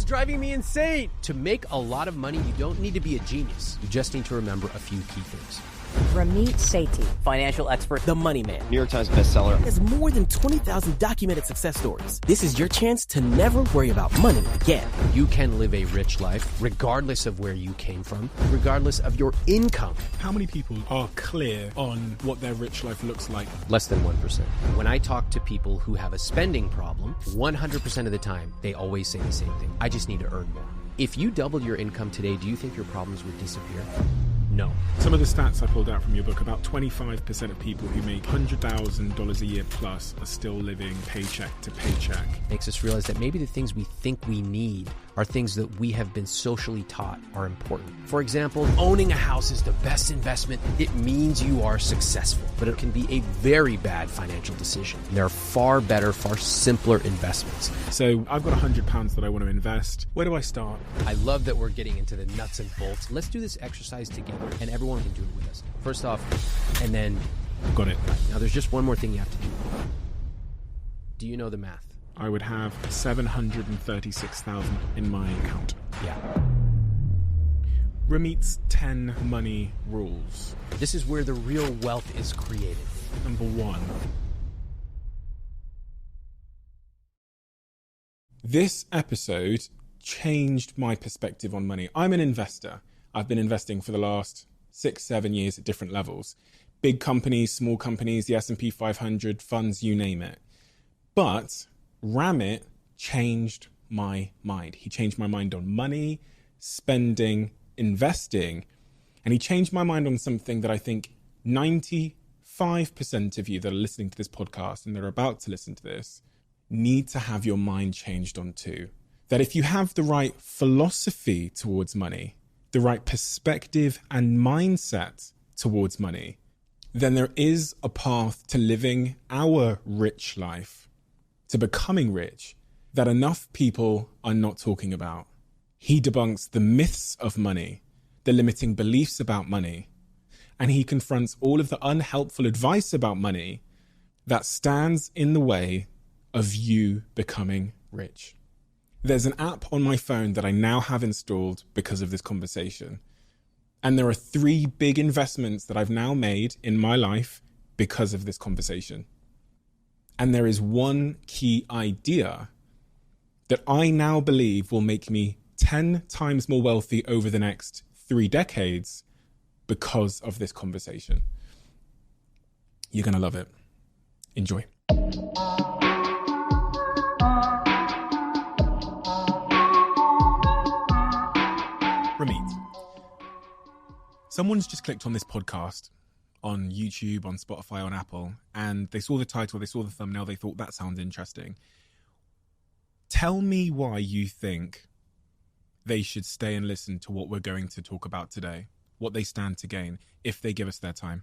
driving me insane. To make a lot of money, you don't need to be a genius. You just need to remember a few key things. Ramit Sethi, financial expert, the money man, New York Times bestseller, has more than 20,000 documented success stories. This is your chance to never worry about money again. You can live a rich life regardless of where you came from, regardless of your income. How many people are clear on what their rich life looks like? Less than 1%. When I talk to people who have a spending problem, 100% of the time, they always say the same thing. I just need to earn more. If you doubled your income today, do you think your problems would disappear? No. Some of the stats I pulled out from your book, about 25% of people who make $100,000 a year plus are still living paycheck to paycheck. Makes us realize that maybe the things we think we need are things that we have been socially taught are important. For example, owning a house is the best investment. It means you are successful, but it can be a very bad financial decision. There are far better, far simpler investments. So I've got £100 that I want to invest. Where do I start? I love that we're getting into the nuts and bolts. Let's do this exercise together, and everyone can do it with us. First off, and then... Got it. Now, there's just one more thing you have to do. Do you know the math? I would have 736,000 in my account. Yeah. Ramit's 10 money rules. This is where the real wealth is created. Number 1. This episode changed my perspective on money. I'm an investor. I've been investing for the last 6-7 years at different levels. Big companies, small companies, the S&P 500, funds, you name it. But Ramit changed my mind. He changed my mind on money, spending, investing, and he changed my mind on something that I think 95% of you that are listening to this podcast and that are about to listen to this need to have your mind changed on too. That if you have the right philosophy towards money, the right perspective and mindset towards money, then there is a path to living our rich life, to becoming rich, that enough people are not talking about. He debunks the myths of money, the limiting beliefs about money, and he confronts all of the unhelpful advice about money that stands in the way of you becoming rich. There's an app on my phone that I now have installed because of this conversation. And there are 3 big investments that I've now made in my life because of this conversation. And there is one key idea that I now believe will make me 10 times more wealthy over the next 3 decades because of this conversation. You're going to love it. Enjoy. Ramit, someone's just clicked on this podcast on YouTube, on Spotify, on Apple, and they saw the title, they saw the thumbnail, they thought that sounds interesting. Tell me why you think they should stay and listen to what we're going to talk about today, what they stand to gain if they give us their time.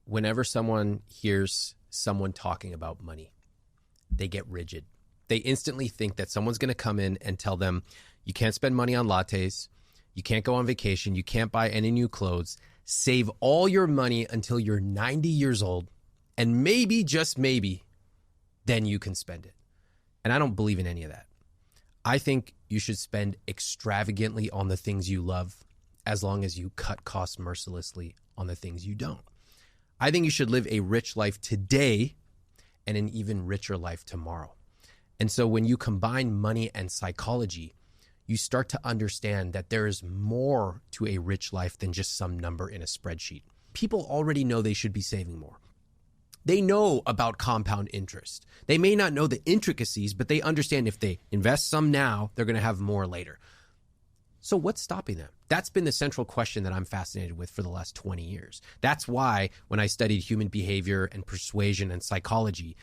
Whenever someone hears someone talking about money, they get rigid. They instantly think that someone's going to come in and tell them, you can't spend money on lattes, you can't go on vacation, you can't buy any new clothes, save all your money until you're 90 years old, and maybe, just maybe, then you can spend it. And I don't believe in any of that. I think you should spend extravagantly on the things you love as long as you cut costs mercilessly on the things you don't. I think you should live a rich life today and an even richer life tomorrow. And so when you combine money and psychology, you start to understand that there is more to a rich life than just some number in a spreadsheet. People already know they should be saving more. They know about compound interest. They may not know the intricacies, but they understand if they invest some now, they're going to have more later. So what's stopping them? That's been the central question that I'm fascinated with for the last 20 years. That's why when I studied human behavior and persuasion and psychology,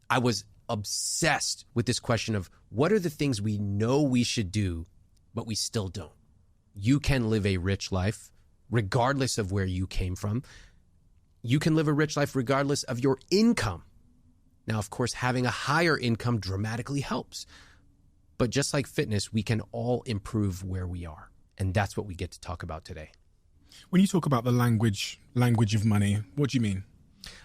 I was obsessed with this question of what are the things we know we should do, but we still don't. You can live a rich life regardless of where you came from. You can live a rich life regardless of your income. Now, of course, having a higher income dramatically helps. But just like fitness, we can all improve where we are. And that's what we get to talk about today. When you talk about the language of money, what do you mean?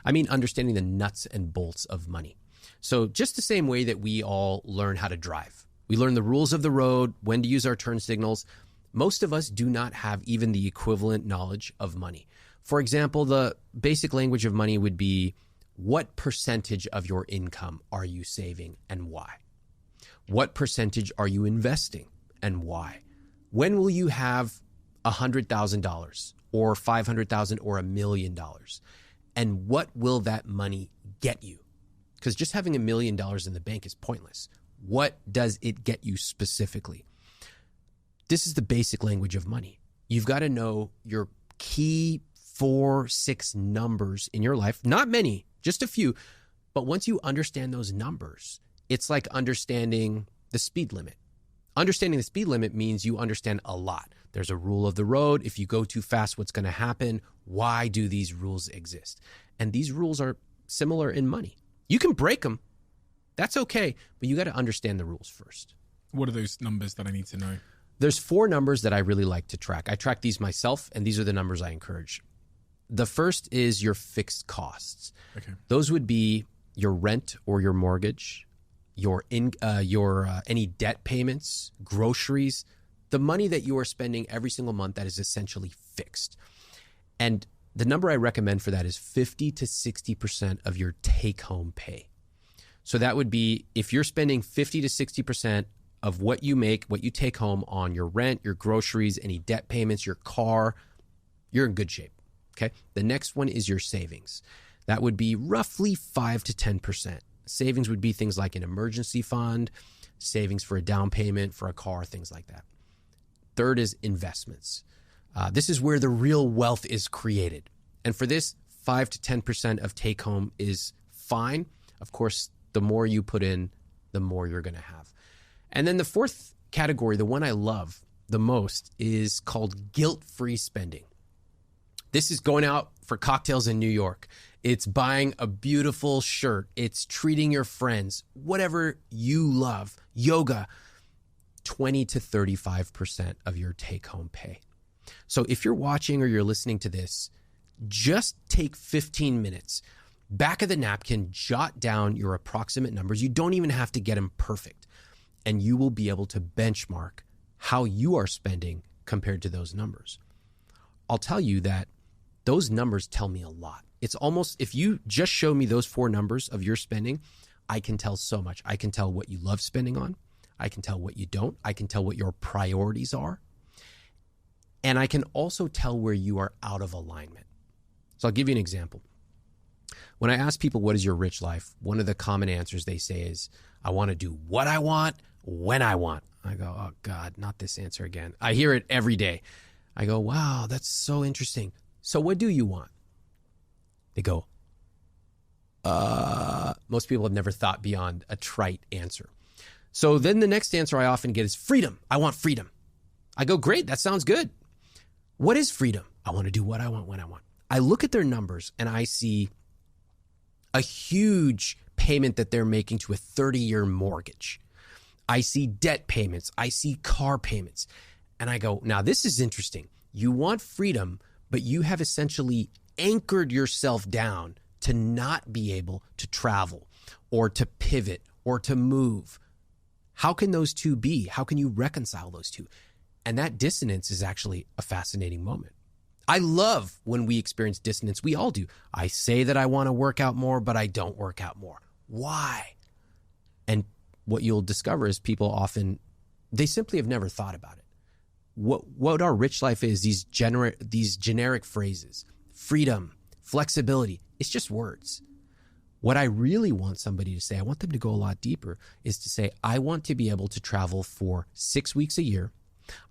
I mean understanding the nuts and bolts of money. So just the same way that we all learn how to drive, We learn the rules of the road, when to use our turn signals. Most of us do not have even the equivalent knowledge of money. For example, the basic language of money would be, what percentage of your income are you saving and why? What percentage are you investing and why? When will you have $100,000 or $500,000 or $1 million? And what will that money get you? Because just having $1 million in the bank is pointless. What does it get you specifically? This is the basic language of money. You've got to know your key 4-6 numbers in your life. Not many, just a few. But once you understand those numbers, it's like understanding the speed limit. Understanding the speed limit means you understand a lot. There's a rule of the road. If you go too fast, what's going to happen? Why do these rules exist? And these rules are similar in money. You can break them. That's okay. But you got to understand the rules first. What are those numbers that I need to know? There's 4 numbers that I really like to track. I track these myself, and these are the numbers I encourage. The first is your fixed costs. Okay. Those would be your rent or your mortgage, your any debt payments, groceries, the money that you are spending every single month that is essentially fixed. And the number I recommend for that is 50 to 60% of your take-home pay. So that would be, if you're spending 50 to 60% of what you make, what you take home on your rent, your groceries, any debt payments, your car, you're in good shape. Okay. The next one is your savings. That would be roughly 5 to 10%. Savings would be things like an emergency fund, savings for a down payment for a car, things like that. Third is investments. This is where the real wealth is created. And for this, 5 to 10% of take home is fine. Of course, the more you put in, the more you're going to have. And then the fourth category, the one I love the most, is called guilt-free spending. This is going out for cocktails in New York. It's buying a beautiful shirt. It's treating your friends, whatever you love, yoga, 20 to 35% of your take-home pay. So if you're watching or you're listening to this, just take 15 minutes, back of the napkin, jot down your approximate numbers. You don't even have to get them perfect. And you will be able to benchmark how you are spending compared to those numbers. I'll tell you that those numbers tell me a lot. It's almost, if you just show me those 4 numbers of your spending, I can tell so much. I can tell what you love spending on. I can tell what you don't. I can tell what your priorities are. And I can also tell where you are out of alignment. So I'll give you an example. When I ask people, what is your rich life? One of the common answers they say is, I want to do what I want, when I want. I go, oh God, not this answer again. I hear it every day. I go, wow, that's so interesting. So what do you want? They go, most people have never thought beyond a trite answer. So then the next answer I often get is freedom. I want freedom. I go, great, that sounds good. What is freedom? I want to do what I want, when I want. I look at their numbers and I see a huge payment that they're making to a 30-year mortgage. I see debt payments. I see car payments. And I go, now this is interesting. You want freedom, but you have essentially anchored yourself down to not be able to travel or to pivot or to move. How can those two be? How can you reconcile those two? And that dissonance is actually a fascinating moment. I love when we experience dissonance. We all do. I say that I want to work out more, but I don't work out more. Why? And what you'll discover is people often, they simply have never thought about it. What our rich life is, these generic phrases, freedom, flexibility, it's just words. What I really want somebody to say, I want them to go a lot deeper, is to say, I want to be able to travel for 6 weeks a year.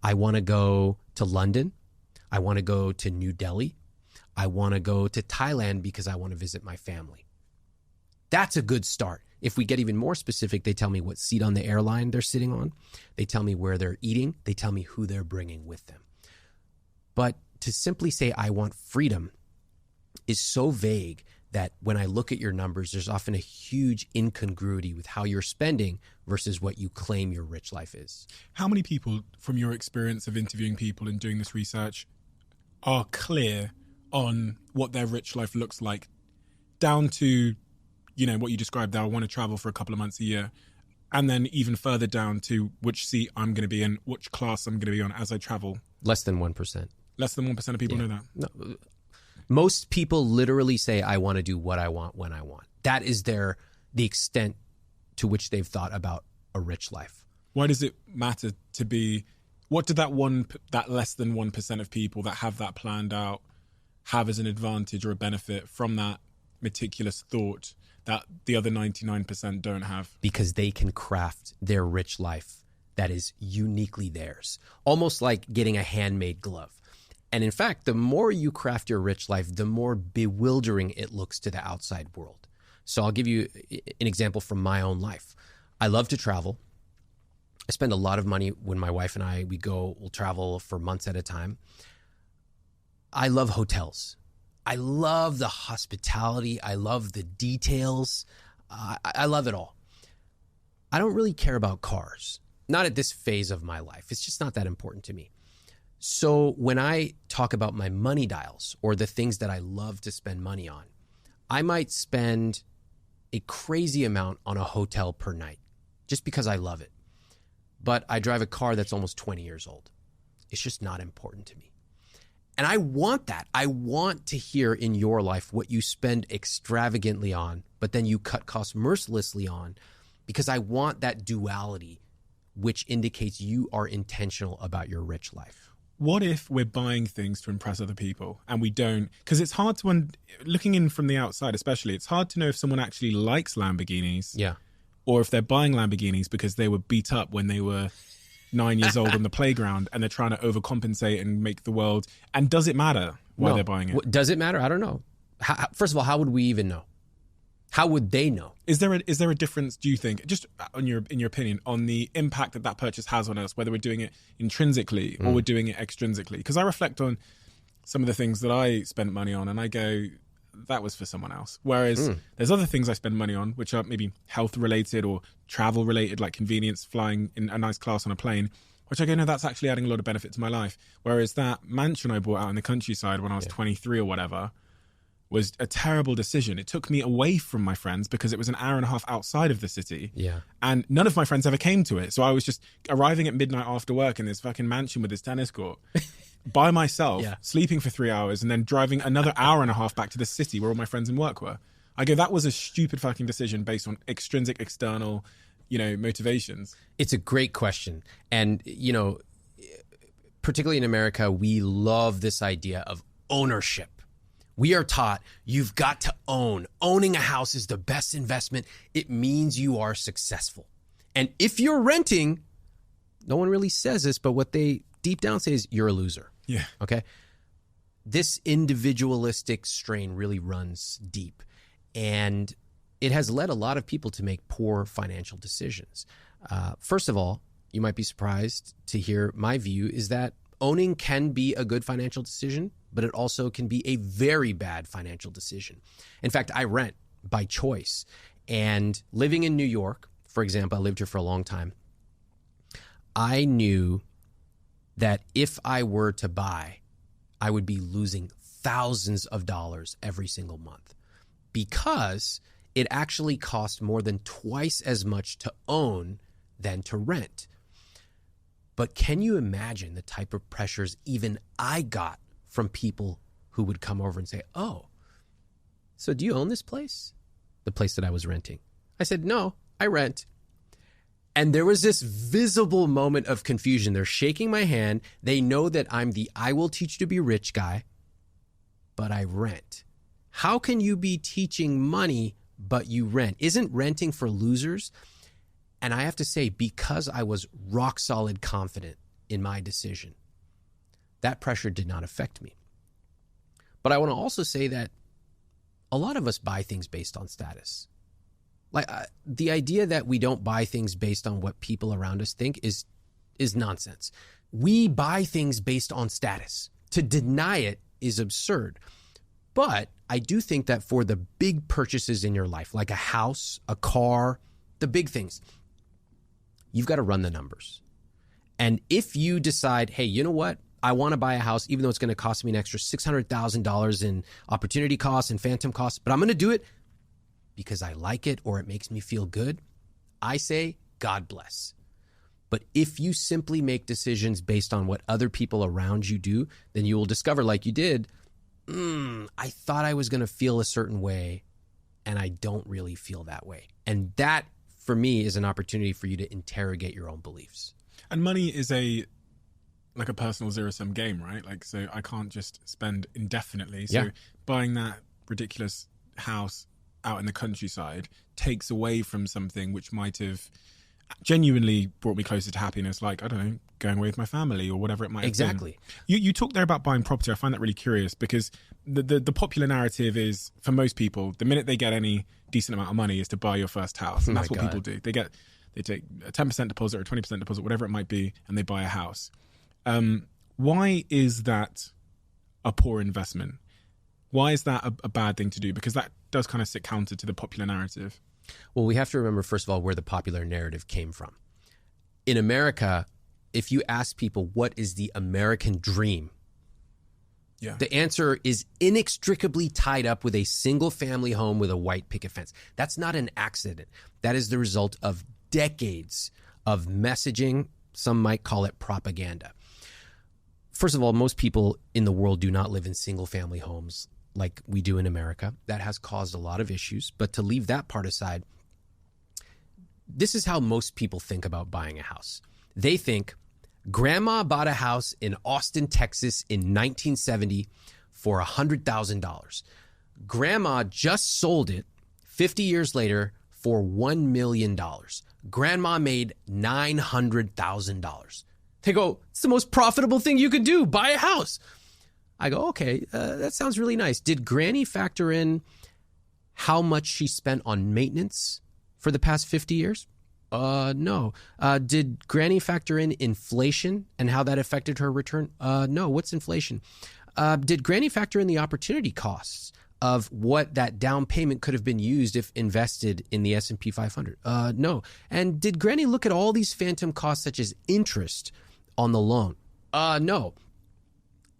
I want to go to London. I want to go to New Delhi. I want to go to Thailand because I want to visit my family. That's a good start. If we get even more specific, they tell me what seat on the airline they're sitting on. They tell me where they're eating. They tell me who they're bringing with them. But to simply say, I want freedom, is so vague that when I look at your numbers, there's often a huge incongruity with how you're spending versus what you claim your rich life is. How many people, from your experience of interviewing people and doing this research, are clear on what their rich life looks like, down to, you know, what you described there, I want to travel for a couple of months a year? And then even further down to which seat I'm going to be in, which class I'm going to be on as I travel. Less than 1%. Less than 1% of people know that. No. Most people literally say, I want to do what I want when I want. That is the extent to which they've thought about a rich life. Why does it matter to be, what did that less than 1% of people that have that planned out have as an advantage or a benefit from that meticulous thought that the other 99% don't have? Because they can craft their rich life that is uniquely theirs, almost like getting a handmade glove. And in fact, the more you craft your rich life, the more bewildering it looks to the outside world. So I'll give you an example from my own life. I love to travel. I spend a lot of money when my wife and we'll travel for months at a time. I love hotels. I love the hospitality. I love the details. I love it all. I don't really care about cars. Not at this phase of my life. It's just not that important to me. So when I talk about my money dials or the things that I love to spend money on, I might spend a crazy amount on a hotel per night just because I love it. But I drive a car that's almost 20 years old. It's just not important to me. And I want that. I want to hear in your life what you spend extravagantly on, but then you cut costs mercilessly on, because I want that duality, which indicates you are intentional about your rich life. What if we're buying things to impress other people and we don't? Because it's hard to, looking in from the outside especially, it's hard to know if someone actually likes Lamborghinis. Yeah. Or if they're buying Lamborghinis because they were beat up when they were 9 years old on the playground and they're trying to overcompensate and make the world. And does it matter why they're buying it? Does it matter? I don't know. First of all, how would we even know? How would they know? Is there a difference, do you think, just in your opinion, on the impact that purchase has on us, whether we're doing it intrinsically or we're doing it extrinsically? Because I reflect on some of the things that I spent money on and I go, that was for someone else. Whereas there's other things I spend money on, which are maybe health related or travel related, like convenience, flying in a nice class on a plane, which I go, no, that's actually adding a lot of benefit to my life. Whereas that mansion I bought out in the countryside when I was 23 or whatever was a terrible decision. It took me away from my friends because it was an hour and a half outside of the city. Yeah. And none of my friends ever came to it. So I was just arriving at midnight after work in this fucking mansion with this tennis court by myself, sleeping for 3 hours and then driving another hour and a half back to the city where all my friends and work were. I go, that was a stupid fucking decision based on extrinsic, external, motivations. It's a great question. And, particularly in America, we love this idea of ownership. We are taught you've got to own. Owning a house is the best investment. It means you are successful. And if you're renting, no one really says this, but what they deep down say is you're a loser. Yeah. Okay. This individualistic strain really runs deep. And it has led a lot of people to make poor financial decisions. First of all, you might be surprised to hear my view is that owning can be a good financial decision, but it also can be a very bad financial decision. In fact, I rent by choice. And living in New York, for example, I lived here for a long time. I knew that if I were to buy, I would be losing thousands of dollars every single month because it actually cost more than twice as much to own than to rent. But can you imagine the type of pressures even I got from people who would come over and say, oh, so do you own this place? The place that I was renting. I said, no, I rent. And there was this visible moment of confusion. They're shaking my hand. They know that I'm the I will teach you to be rich guy, but I rent. How can you be teaching money, but you rent? Isn't renting for losers? And I have to say, because I was rock solid confident in my decision, that pressure did not affect me. But I want to also say that a lot of us buy things based on status. Like the idea that we don't buy things based on what people around us think is nonsense. We buy things based on status. To deny it is absurd. But I do think that for the big purchases in your life, like a house, a car, the big things, you've got to run the numbers. And if you decide, hey, you know what? I want to buy a house, even though it's going to cost me an extra $600,000 in opportunity costs and phantom costs, but I'm going to do it because I like it or it makes me feel good. I say, God bless. But if you simply make decisions based on what other people around you do, then you will discover, like you did, I thought I was going to feel a certain way, and I don't really feel that way. And that, for me, is an opportunity for you to interrogate your own beliefs. And money is like a personal zero-sum game, right? Like, so I can't just spend indefinitely. So buying that ridiculous house out in the countryside takes away from something which might have genuinely brought me closer to happiness, like, I don't know, going away with my family or whatever it might have been. You talked there about buying property. I find that really curious because the popular narrative is, for most people, the minute they get any decent amount of money is to buy your first house. And that's what people do. They take a 10% deposit or a 20% deposit, whatever it might be, and they buy a house. Why is that a poor investment? Why is that a bad thing to do? Because that does kind of sit counter to the popular narrative. Well, we have to remember, first of all, where the popular narrative came from. In America, if you ask people what is the American dream, the answer is inextricably tied up with a single family home with a white picket fence. That's not an accident. That is the result of decades of messaging. Some might call it propaganda. First of all, most people in the world do not live in single family homes like we do in America. That has caused a lot of issues. But to leave that part aside, this is how most people think about buying a house. They think, grandma bought a house in Austin, Texas in 1970 for $100,000. Grandma just sold it 50 years later for $1 million. Grandma made $900,000. They go, it's the most profitable thing you could do, buy a house. I go, okay, that sounds really nice. Did Granny factor in how much she spent on maintenance for the past 50 years? No. Did Granny factor in inflation and how that affected her return? No. What's inflation? Did Granny factor in the opportunity costs of what that down payment could have been used if invested in the S&P 500? No. And did Granny look at all these phantom costs such as interest on the loan? No.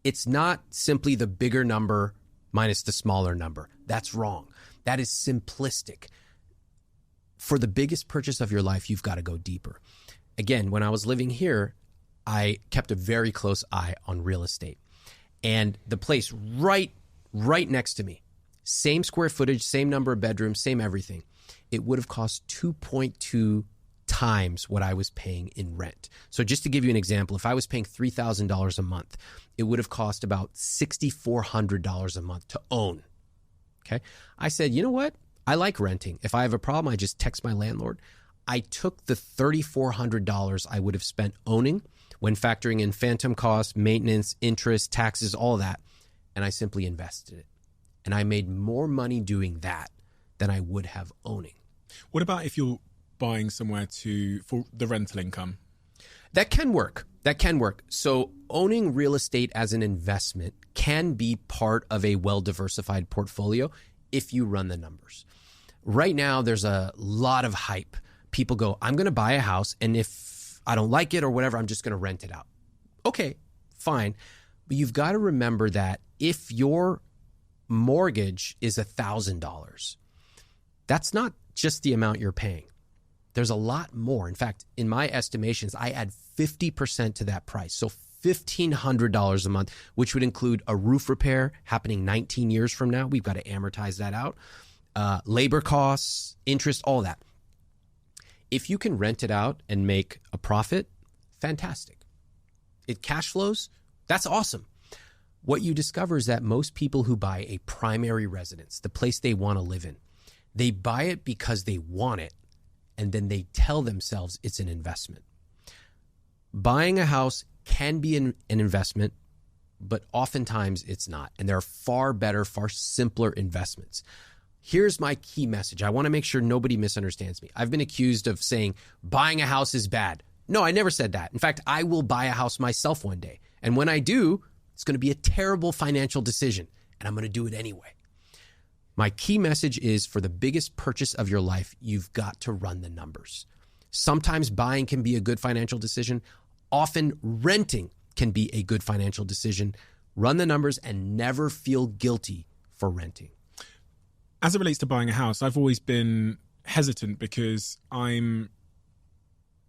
It's not simply the bigger number minus the smaller number. That's wrong. That is simplistic. For the biggest purchase of your life, you've got to go deeper. Again, when I was living here, I kept a very close eye on real estate. And the place right next to me, same square footage, same number of bedrooms, same everything, it would have cost 2.2 times what I was paying in rent. So just to give you an example, if I was paying $3,000 a month, it would have cost about $6,400 a month to own. Okay. I said, you know what? I like renting. If I have a problem, I just text my landlord. I took the $3,400 I would have spent owning when factoring in phantom costs, maintenance, interest, taxes, all that, and I simply invested it. And I made more money doing that than I would have owning. What about if you're buying somewhere for the rental income? That can work. So owning real estate as an investment can be part of a well-diversified portfolio if you run the numbers. Right now, there's a lot of hype. People go, I'm going to buy a house, and if I don't like it or whatever, I'm just going to rent it out. Okay, fine. But you've got to remember that if your mortgage is $1,000, that's not just the amount you're paying. There's a lot more. In fact, in my estimations, I add 50% to that price. So $1,500 a month, which would include a roof repair happening 19 years from now. We've got to amortize that out. Labor costs, interest, all that. If you can rent it out and make a profit, fantastic. It cash flows, that's awesome. What you discover is that most people who buy a primary residence, the place they want to live in, they buy it because they want it, and then they tell themselves it's an investment. Buying a house can be an investment, but oftentimes it's not. And there are far better, far simpler investments. Here's my key message. I want to make sure nobody misunderstands me. I've been accused of saying buying a house is bad. No, I never said that. In fact, I will buy a house myself one day. And when I do, it's going to be a terrible financial decision, and I'm going to do it anyway. My key message is, for the biggest purchase of your life, you've got to run the numbers. Sometimes buying can be a good financial decision. Often renting can be a good financial decision. Run the numbers and never feel guilty for renting. As it relates to buying a house, I've always been hesitant because I'm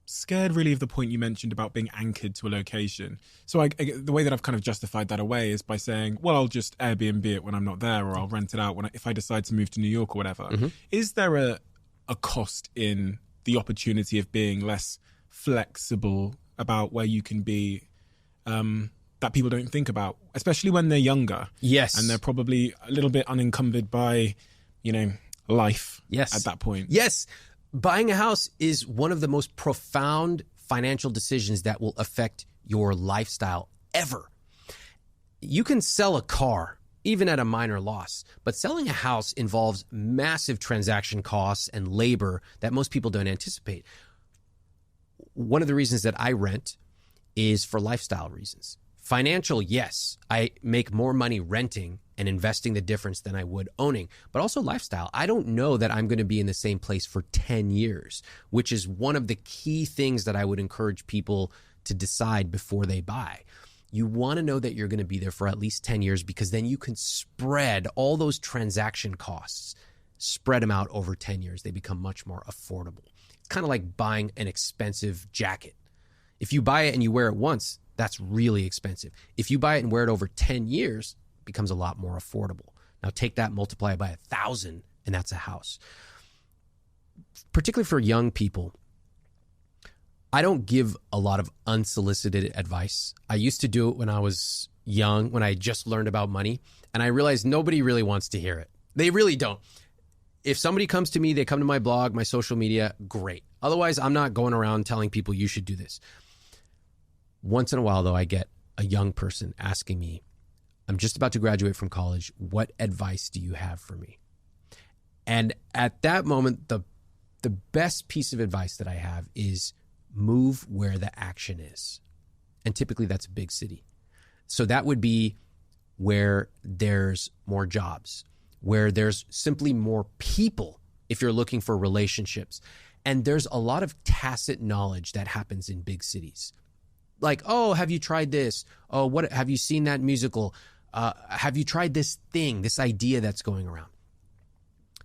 scared really of the point you mentioned about being anchored to a location. So the way that I've kind of justified that away is by saying, well, I'll just Airbnb it when I'm not there, or I'll rent it out if I decide to move to New York or whatever. Mm-hmm. Is there a cost in the opportunity of being less flexible about where you can be, that people don't think about, especially when they're younger? Yes. And they're probably a little bit unencumbered by, life at that point. Yes. Buying a house is one of the most profound financial decisions that will affect your lifestyle ever. You can sell a car, even at a minor loss, but selling a house involves massive transaction costs and labor that most people don't anticipate. One of the reasons that I rent is for lifestyle reasons. Financial, yes, I make more money renting and investing the difference than I would owning, but also lifestyle. I don't know that I'm going to be in the same place for 10 years, which is one of the key things that I would encourage people to decide before they buy. You want to know that you're going to be there for at least 10 years, because then you can spread all those transaction costs, spread them out over 10 years. They become much more affordable. It's kind of like buying an expensive jacket. If you buy it and you wear it once, that's really expensive. If you buy it and wear it over 10 years, it becomes a lot more affordable. Now take that, multiply it by 1,000, and that's a house. Particularly for young people, I don't give a lot of unsolicited advice. I used to do it when I was young, when I just learned about money, and I realized nobody really wants to hear it. They really don't. If somebody comes to me, they come to my blog, my social media, great. Otherwise, I'm not going around telling people you should do this. Once in a while, though, I get a young person asking me, I'm just about to graduate from college. What advice do you have for me? And at that moment, the best piece of advice that I have is move where the action is. And typically that's a big city. So that would be where there's more jobs, where there's simply more people if you're looking for relationships. And there's a lot of tacit knowledge that happens in big cities. Like, oh, have you tried this? Oh, what have you seen that musical? Have you tried this thing, this idea that's going around?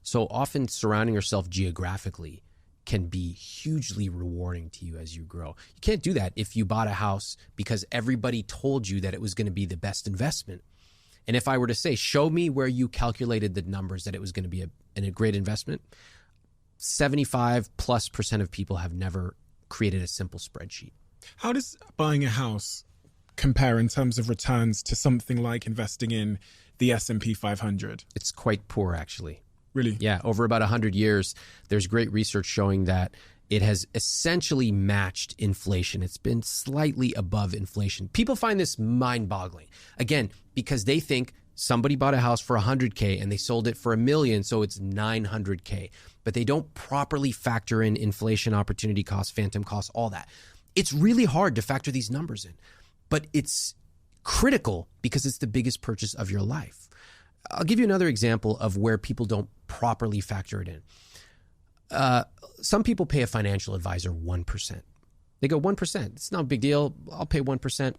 So often surrounding yourself geographically can be hugely rewarding to you as you grow. You can't do that if you bought a house because everybody told you that it was going to be the best investment. And if I were to say, show me where you calculated the numbers that it was going to be a great investment, 75+% of people have never created a simple spreadsheet. How does buying a house compare in terms of returns to something like investing in the S&P 500? It's quite poor, actually. Really? Yeah. Over about 100 years, there's great research showing that it has essentially matched inflation. It's been slightly above inflation. People find this mind-boggling. Again, because they think somebody bought a house for $100K and they sold it for $1 million, so it's $900K. But they don't properly factor in inflation, opportunity costs, phantom costs, all that. It's really hard to factor these numbers in, but it's critical because it's the biggest purchase of your life. I'll give you another example of where people don't properly factor it in. Some people pay a financial advisor 1%. They go 1%. It's not a big deal. I'll pay 1%.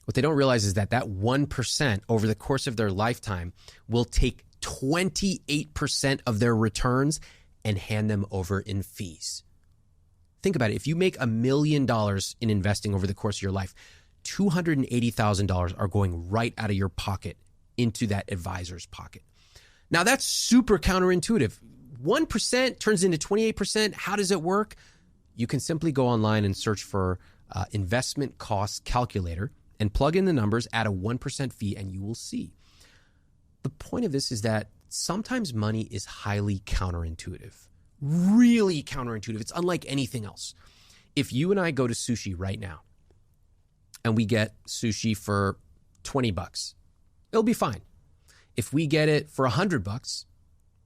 What they don't realize is that 1% over the course of their lifetime will take 28% of their returns and hand them over in fees. Think about it. If you make $1 million in investing over the course of your life, $280,000 are going right out of your pocket into that advisor's pocket. Now that's super counterintuitive. 1% turns into 28%. How does it work? You can simply go online and search for investment cost calculator and plug in the numbers, add a 1% fee, and you will see. The point of this is that sometimes money is highly counterintuitive. Really counterintuitive. It's unlike anything else. If you and I go to sushi right now and we get sushi for $20, it'll be fine. If we get it for $100,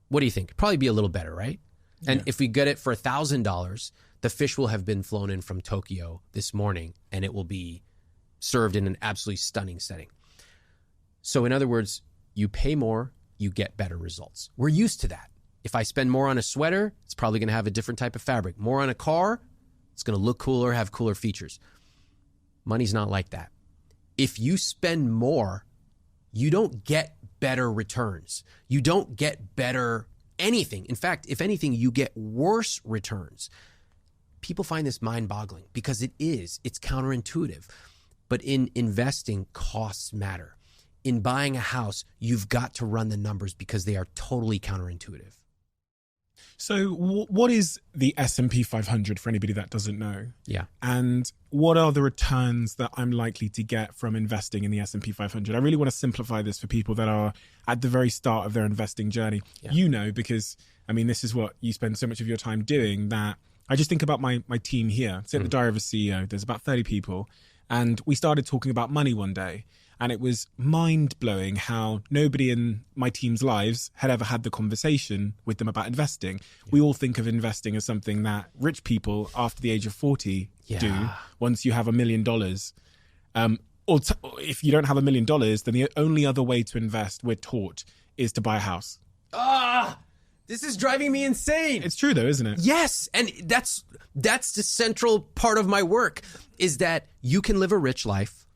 what do you think? Probably be a little better, right? And Yeah. if we get it for $1,000, the fish will have been flown in from Tokyo this morning and it will be served in an absolutely stunning setting. So in other words, you pay more, you get better results. We're used to that. If I spend more on a sweater, it's probably going to have a different type of fabric. More on a car, it's going to look cooler, have cooler features. Money's not like that. If you spend more, you don't get better returns. You don't get better anything. In fact, if anything, you get worse returns. people find this mind-boggling because it's counterintuitive. But in investing, costs matter. In buying a house, you've got to run the numbers because they are totally counterintuitive. So what is the S&P 500 for anybody that doesn't know? Yeah. And what are the returns that I'm likely to get from investing in the S&P 500? I really want to simplify this for people that are at the very start of their investing journey. Yeah. You know, because, I mean, this is what you spend so much of your time doing, that I just think about my team here. Say at the Diary of a CEO, there's about 30 people. And we started talking about money one day. And it was mind-blowing how nobody in my team's lives had ever had the conversation with them about investing. Yeah. We all think of investing as something that rich people after the age of 40 do once you have $1 million. Or if you don't have $1 million, then the only other way to invest, we're taught, is to buy a house. This is driving me insane. It's true though, isn't it? Yes. And that's the central part of my work, is that you can live a rich life,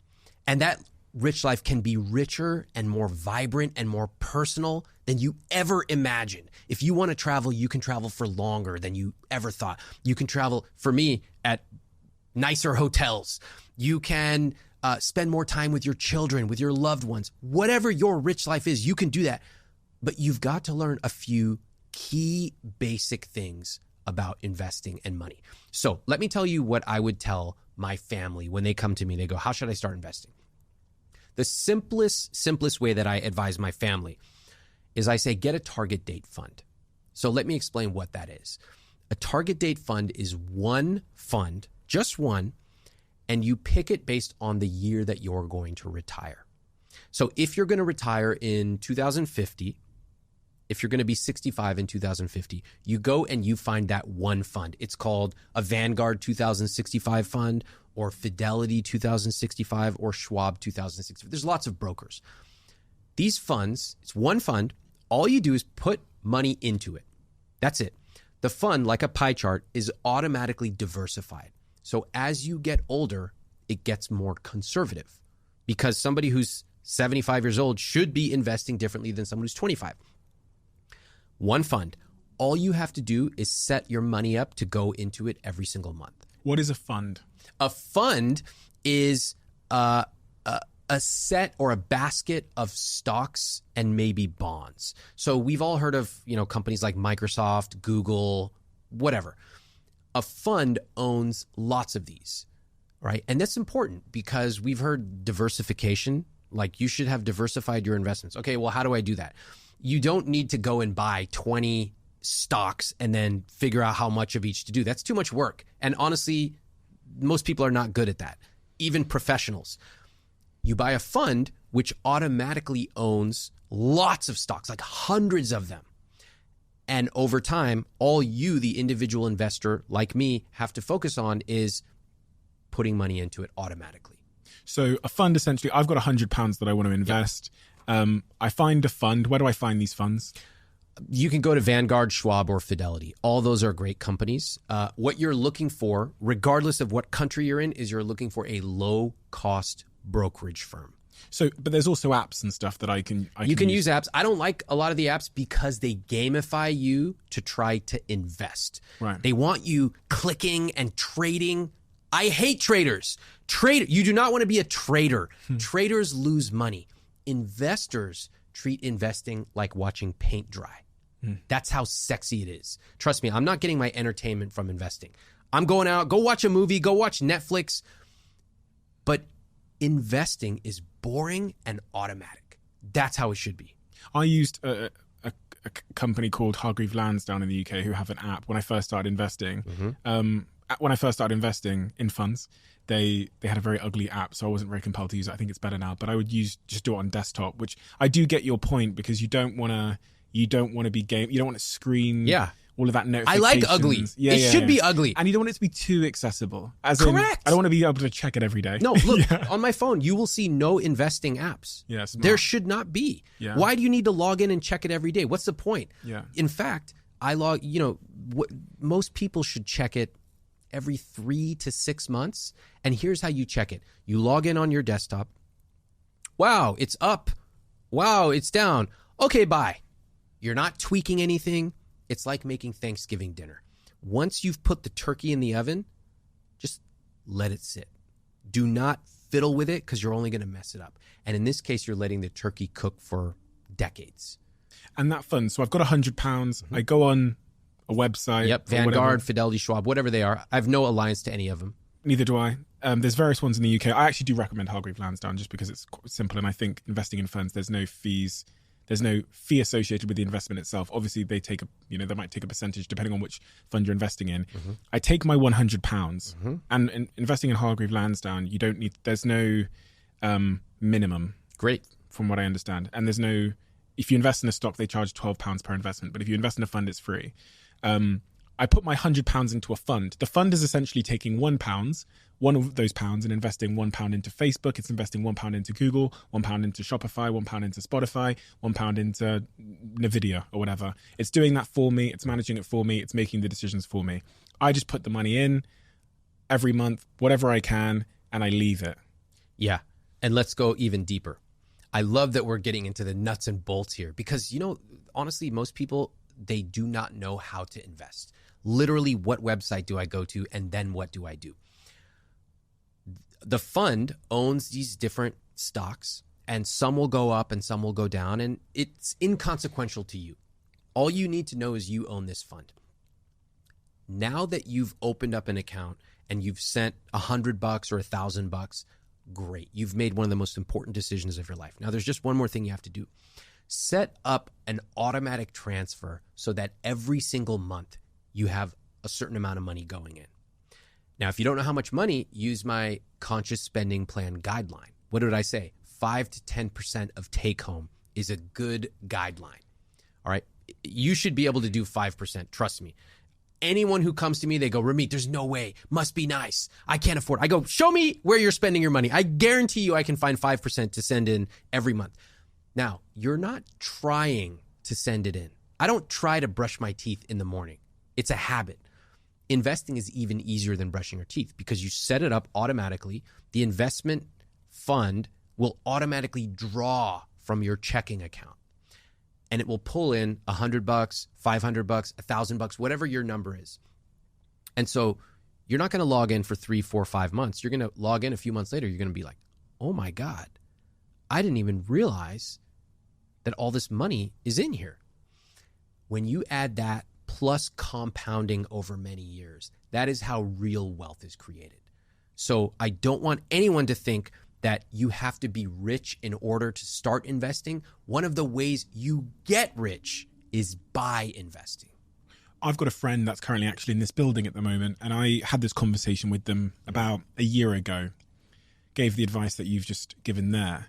and that rich life can be richer and more vibrant and more personal than you ever imagined. If you want to travel, you can travel for longer than you ever thought. You can travel, for me, at nicer hotels. You can spend more time with your children, with your loved ones. Whatever your rich life is, you can do that. But you've got to learn a few key basic things about investing and money. So let me tell you what I would tell my family when they come to me. They go, how should I start investing? The simplest way that I advise my family is I say, get a target date fund. So let me explain what that is. A target date fund is one fund, just one, and you pick it based on the year that you're going to retire. So if you're going to retire in 2050, if you're going to be 65 in 2050, you go and you find that one fund. It's called a Vanguard 2065 fund, or Fidelity 2065, or Schwab 2065. There's lots of brokers. These funds, it's one fund. All you do is put money into it. That's it. The fund, like a pie chart, is automatically diversified. So as you get older, it gets more conservative, because somebody who's 75 years old should be investing differently than someone who's 25. One fund. All you have to do is set your money up to go into it every single month. What is a fund? A fund is a set or a basket of stocks and maybe bonds. So we've all heard of, companies like Microsoft, Google, whatever. A fund owns lots of these, right? And that's important because we've heard diversification, like you should have diversified your investments. Okay, well, how do I do that? You don't need to go and buy 20 stocks and then figure out how much of each to do. That's too much work. And honestly, most people are not good at that, even professionals. You buy a fund which automatically owns lots of stocks, like hundreds of them. And over time, all you, the individual investor like me, have to focus on is putting money into it automatically. So a fund, essentially, I've got £100 that I want to invest. Yep. I find a fund. Where do I find these funds? You can go to Vanguard, Schwab, or Fidelity. All those are great companies. What you're looking for, regardless of what country you're in, is you're looking for a low-cost brokerage firm. So, but there's also apps and stuff that I can use apps. I don't like a lot of the apps because they gamify you to try to invest. Right. They want you clicking and trading. I hate traders. You do not want to be a trader. Traders lose money. Investors treat investing like watching paint dry. That's how sexy it is. Trust me, I'm not getting my entertainment from investing. I'm going out, go watch a movie, go watch Netflix. But investing is boring and automatic. That's how it should be. I used a company called Hargreave Lansdown in the UK who have an app when I first started investing. When I first started investing in funds, they had a very ugly app, so I wasn't very compelled to use it. I think it's better now, but I would just do it on desktop, which I do get your point, because you don't want to be game. You don't want to screen all of that notifications. I like ugly. It should be ugly. And you don't want it to be too accessible. Correct. I don't want to be able to check it every day. No, look, on my phone, you will see no investing apps. Yeah, smart. There should not be. Yeah. Why do you need to log in and check it every day? What's the point? Yeah. In fact, most people should check it every 3 to 6 months. And here's how you check it. You log in on your desktop. Wow, it's up. Wow, it's down. Okay, bye. You're not tweaking anything. It's like making Thanksgiving dinner. Once you've put the turkey in the oven, just let it sit. Do not fiddle with it because you're only going to mess it up. And in this case, you're letting the turkey cook for decades. And that fund, so I've got £100. I go on a website. Yep, Vanguard, Fidelity, Schwab, whatever they are. I have no alliance to any of them. Neither do I. There's various ones in the UK. I actually do recommend Hargreaves Lansdown just because it's quite simple. And I think investing in funds, there's no fees. There's no fee associated with the investment itself. Obviously, they might take a percentage depending on which fund you're investing in. I take my £100 and in investing in Hargreaves Lansdown, there's no minimum. Great. From what I understand. And there's no, if you invest in a stock, they charge £12 per investment. But if you invest in a fund, it's free. I put my £100 into a fund. The fund is essentially taking £1, one of those pounds, and investing £1 into Facebook. It's investing £1 into Google, £1 into Shopify, £1 into Spotify, £1 into Nvidia or whatever. It's doing that for me. It's managing it for me. It's making the decisions for me. I just put the money in every month, whatever I can, and I leave it. Yeah. And let's go even deeper. I love that we're getting into the nuts and bolts here because, honestly, most people, they do not know how to invest. Literally, what website do I go to and then what do I do? The fund owns these different stocks and some will go up and some will go down and it's inconsequential to you. All you need to know is you own this fund. Now that you've opened up an account and you've sent $100 or $1,000, great. You've made one of the most important decisions of your life. Now, there's just one more thing you have to do. Set up an automatic transfer so that every single month you have a certain amount of money going in. Now, if you don't know how much money, use my conscious spending plan guideline. What did I say? 5 to 10% of take home is a good guideline. All right. You should be able to do 5%. Trust me. Anyone who comes to me, they go, Ramit, there's no way. Must be nice. I can't afford it. I go, show me where you're spending your money. I guarantee you I can find 5% to send in every month. Now, you're not trying to send it in. I don't try to brush my teeth in the morning. It's a habit. Investing is even easier than brushing your teeth because you set it up automatically. The investment fund will automatically draw from your checking account and it will pull in $100, $500, $1,000, whatever your number is. And so you're not going to log in for 3, 4, 5 months. You're going to log in a few months later. You're going to be like, oh my God, I didn't even realize that all this money is in here. When you add that plus compounding over many years, that is how real wealth is created. So I don't want anyone to think that you have to be rich in order to start investing. One of the ways you get rich is by investing. I've got a friend that's currently actually in this building at the moment, and I had this conversation with them about a year ago, gave the advice that you've just given there.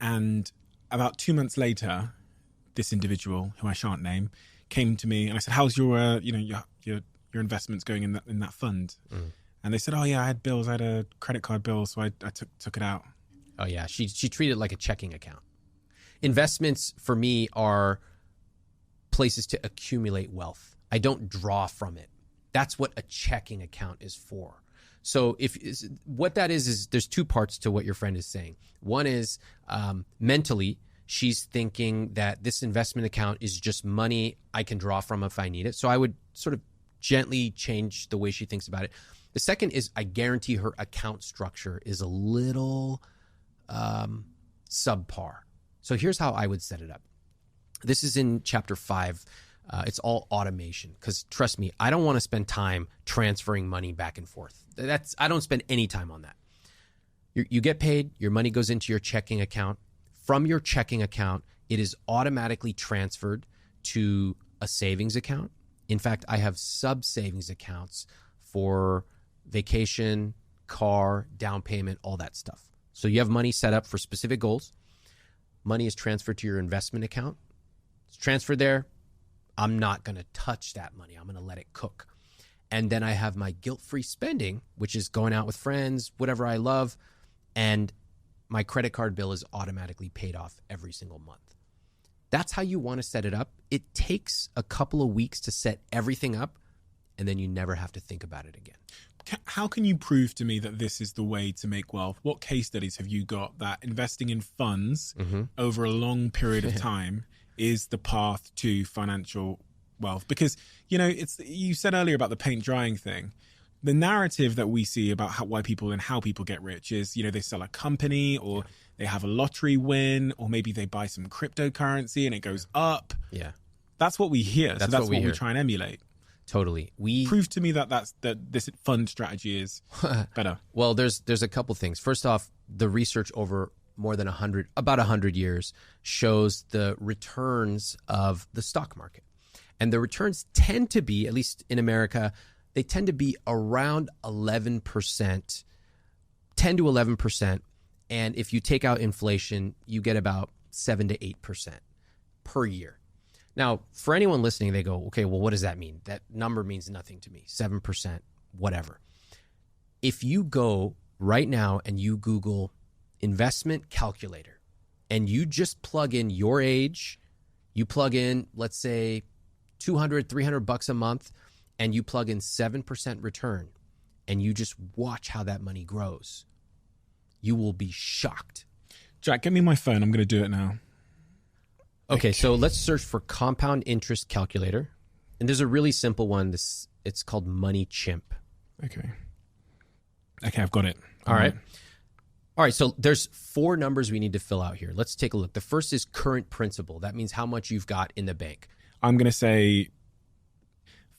And about 2 months later, this individual, who I shan't name, came to me and I said, how's your investments going in that fund? And they said, oh yeah, I had bills. I had a credit card bill. So I took it out. Oh yeah. She treated it like a checking account. Investments for me are places to accumulate wealth. I don't draw from it. That's what a checking account is for. So what that is there's two parts to what your friend is saying. One is mentally, she's thinking that this investment account is just money I can draw from if I need it. So I would sort of gently change the way she thinks about it. The second is I guarantee her account structure is a little subpar. So here's how I would set it up. This is in chapter 5. It's all automation because trust me, I don't want to spend time transferring money back and forth. I don't spend any time on that. You get paid, your money goes into your checking account. From your checking account, it is automatically transferred to a savings account. In fact, I have sub-savings accounts for vacation, car, down payment, all that stuff. So you have money set up for specific goals. Money is transferred to your investment account. It's transferred there. I'm not going to touch that money. I'm going to let it cook. And then I have my guilt-free spending, which is going out with friends, whatever I love. And my credit card bill is automatically paid off every single month. That's how you want to set it up. It takes a couple of weeks to set everything up, and then you never have to think about it again. How can you prove to me that this is the way to make wealth? What case studies have you got that investing in funds over a long period of time is the path to financial wealth? Because, you said earlier about the paint drying thing. The narrative that we see about how people get rich is, they sell a company or they have a lottery win, or maybe they buy some cryptocurrency and it goes up. Yeah. That's what we hear. That's what we hear. try and emulate. Totally. Prove to me that this fund strategy is better. Well, there's a couple things. First off, the research over more than about 100 years shows the returns of the stock market. And the returns tend to be, at least in America, they tend to be around 11%, 10 to 11%. And if you take out inflation, you get about 7 to 8% per year. Now, for anyone listening, they go, okay, well, what does that mean? That number means nothing to me, 7%, whatever. If you go right now and you Google investment calculator and you just plug in your age, you plug in, let's say, $200, $300 a month, and you plug in 7% return, and you just watch how that money grows, you will be shocked. Jack, get me my phone. I'm going to do it now. Okay, so let's search for compound interest calculator. And there's a really simple one. It's called Money Chimp. Okay, I've got it. All right. All right, so there's 4 numbers we need to fill out here. Let's take a look. The first is current principal. That means how much you've got in the bank. I'm going to say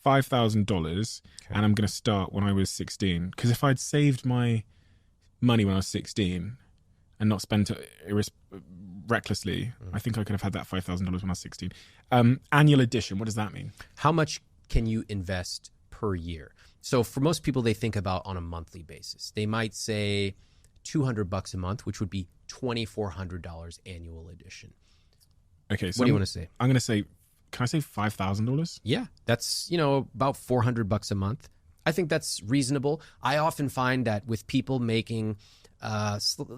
$5,000, and I'm going to start when I was 16. Because if I'd saved my money when I was 16 and not spent it recklessly, I think I could have had that $5,000 when I was 16. Annual addition, what does that mean? How much can you invest per year? So for most people, they think about on a monthly basis. They might say $200 a month, which would be $2,400 annual addition. Okay, so what do you want to say? I'm going to say, can I say $5,000? Yeah, that's, about $400 a month. I think that's reasonable. I often find that with people making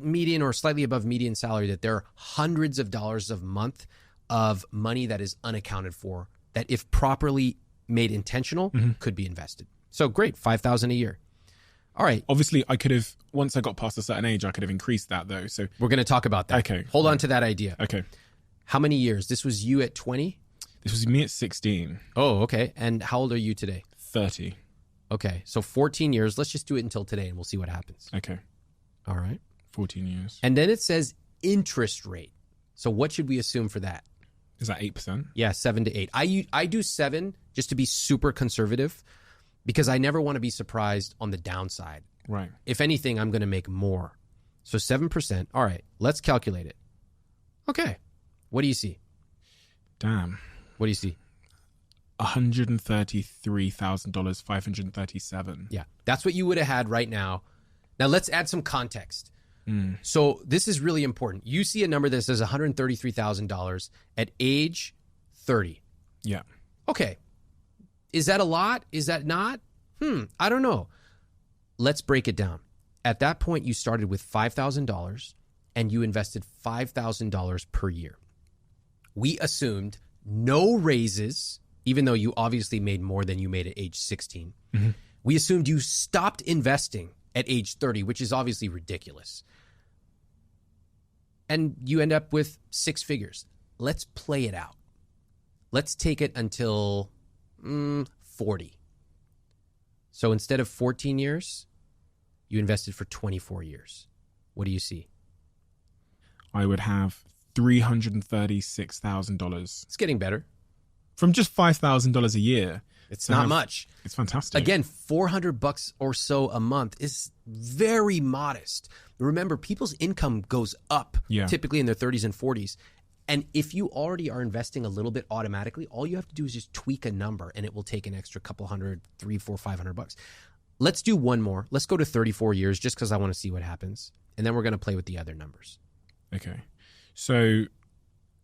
median or slightly above median salary, that there are hundreds of dollars a month of money that is unaccounted for, that if properly made intentional, could be invested. So great, $5,000 a year. All right. Obviously, I could have, once I got past a certain age, I could have increased that though. So we're going to talk about that. Okay. Hold on to that idea. Okay. How many years? This was you at 20? This was me at 16. Oh, okay. And how old are you today? 30. Okay. So 14 years. Let's just do it until today and we'll see what happens. Okay. All right. 14 years. And then it says interest rate. So what should we assume for that? Is that 8%? Yeah, 7 to 8. I do 7 just to be super conservative because I never want to be surprised on the downside. Right. If anything, I'm going to make more. So 7%. All right, let's calculate it. Okay. What do you see? Damn. What do you see? $133,000, 537. Yeah, that's what you would have had right now. Now let's add some context. So this is really important. You see a number that says $133,000 at age 30. Yeah. Okay. Is that a lot? Is that not? I don't know. Let's break it down. At that point, you started with $5,000 and you invested $5,000 per year. We assumed no raises, even though you obviously made more than you made at age 16. We assumed you stopped investing at age 30, which is obviously ridiculous. And you end up with 6 figures. Let's play it out. Let's take it until 40. So instead of 14 years, you invested for 24 years. What do you see? I would have $336,000. It's getting better. From just $5,000 a year. It's not much. It's fantastic. Again, $400 or so a month is very modest. Remember, people's income goes up typically in their 30s and 40s. And if you already are investing a little bit automatically, all you have to do is just tweak a number and it will take an extra couple hundred, $300, $400, $500. Let's do one more. Let's go to 34 years just because I want to see what happens. And then we're going to play with the other numbers. Okay. So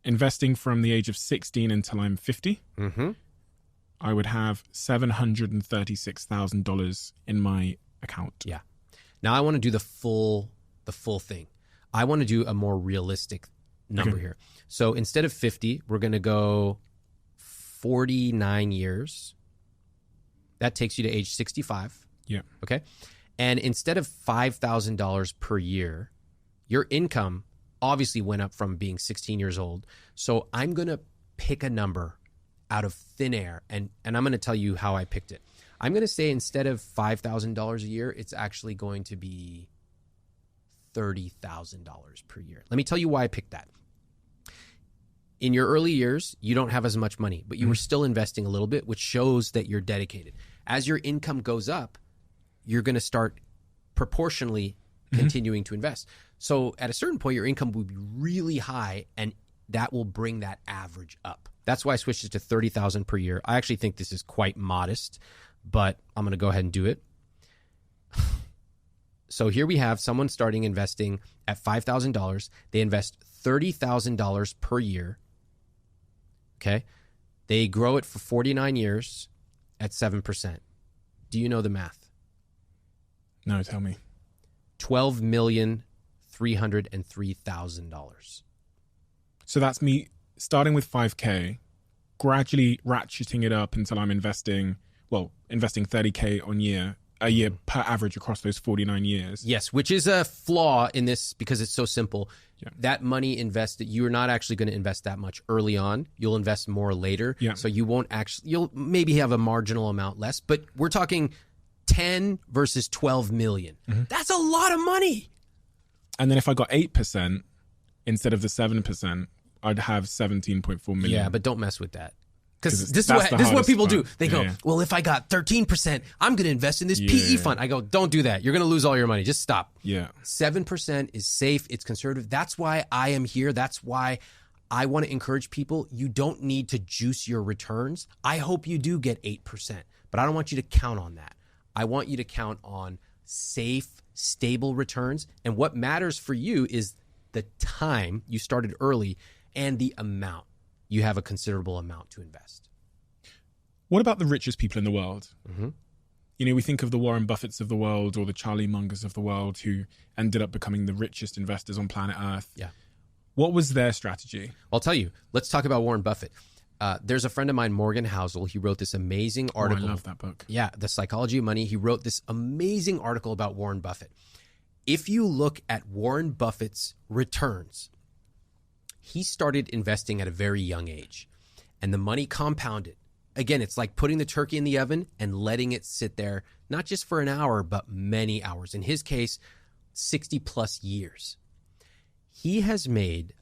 investing from the age of 16 until I'm 50, I would have $736,000 in my account. Yeah. Now I want to do the full thing. I want to do a more realistic number here. So instead of 50, we're going to go 49 years. That takes you to age 65. Yeah. Okay. And instead of $5,000 per year, your income obviously went up from being 16 years old. So I'm going to pick a number out of thin air, and I'm going to tell you how I picked it. I'm going to say instead of $5,000 a year, it's actually going to be $30,000 per year. Let me tell you why I picked that. In your early years, you don't have as much money, but you were still investing a little bit, which shows that you're dedicated. As your income goes up, you're going to start proportionally continuing to invest. So at a certain point, your income will be really high, and that will bring that average up. That's why I switched it to $30,000 per year. I actually think this is quite modest, but I'm going to go ahead and do it. So here we have someone starting investing at $5,000. They invest $30,000 per year. Okay. They grow it for 49 years at 7%. Do you know the math? No, tell me. $12,303,000. So that's me starting with 5K, gradually ratcheting it up until I'm investing 30K a year per average across those 49 years. Yes, which is a flaw in this because it's so simple. Yeah. That money invested, you're not actually going to invest that much early on. You'll invest more later. Yeah. So you'll maybe have a marginal amount less, but we're talking 10 versus 12 million. That's a lot of money. And then if I got 8% instead of the 7%, I'd have 17.4 million. Yeah, but don't mess with that. Because this that's is what people part. do. They go, well, if I got 13%, I'm going to invest in this PE fund. I go, don't do that. You're going to lose all your money. Just stop. Yeah. 7% is safe. It's conservative. That's why I am here. That's why I want to encourage people. You don't need to juice your returns. I hope you do get 8%, but I don't want you to count on that. I want you to count on safe, stable returns. And what matters for you is the time you started early and the amount. You have a considerable amount to invest. What about the richest people in the world? You know, we think of the Warren Buffetts of the world or the Charlie Mungers of the world who ended up becoming the richest investors on planet Earth. Yeah. What was their strategy? I'll tell you. Let's talk about Warren Buffett. There's a friend of mine, Morgan Housel. He wrote this amazing article. I love that book. Yeah, The Psychology of Money. He wrote this amazing article about Warren Buffett. If you look at Warren Buffett's returns, he started investing at a very young age, and the money compounded. Again, it's like putting the turkey in the oven and letting it sit there, not just for an hour, but many hours. In his case, 60 plus years. He has made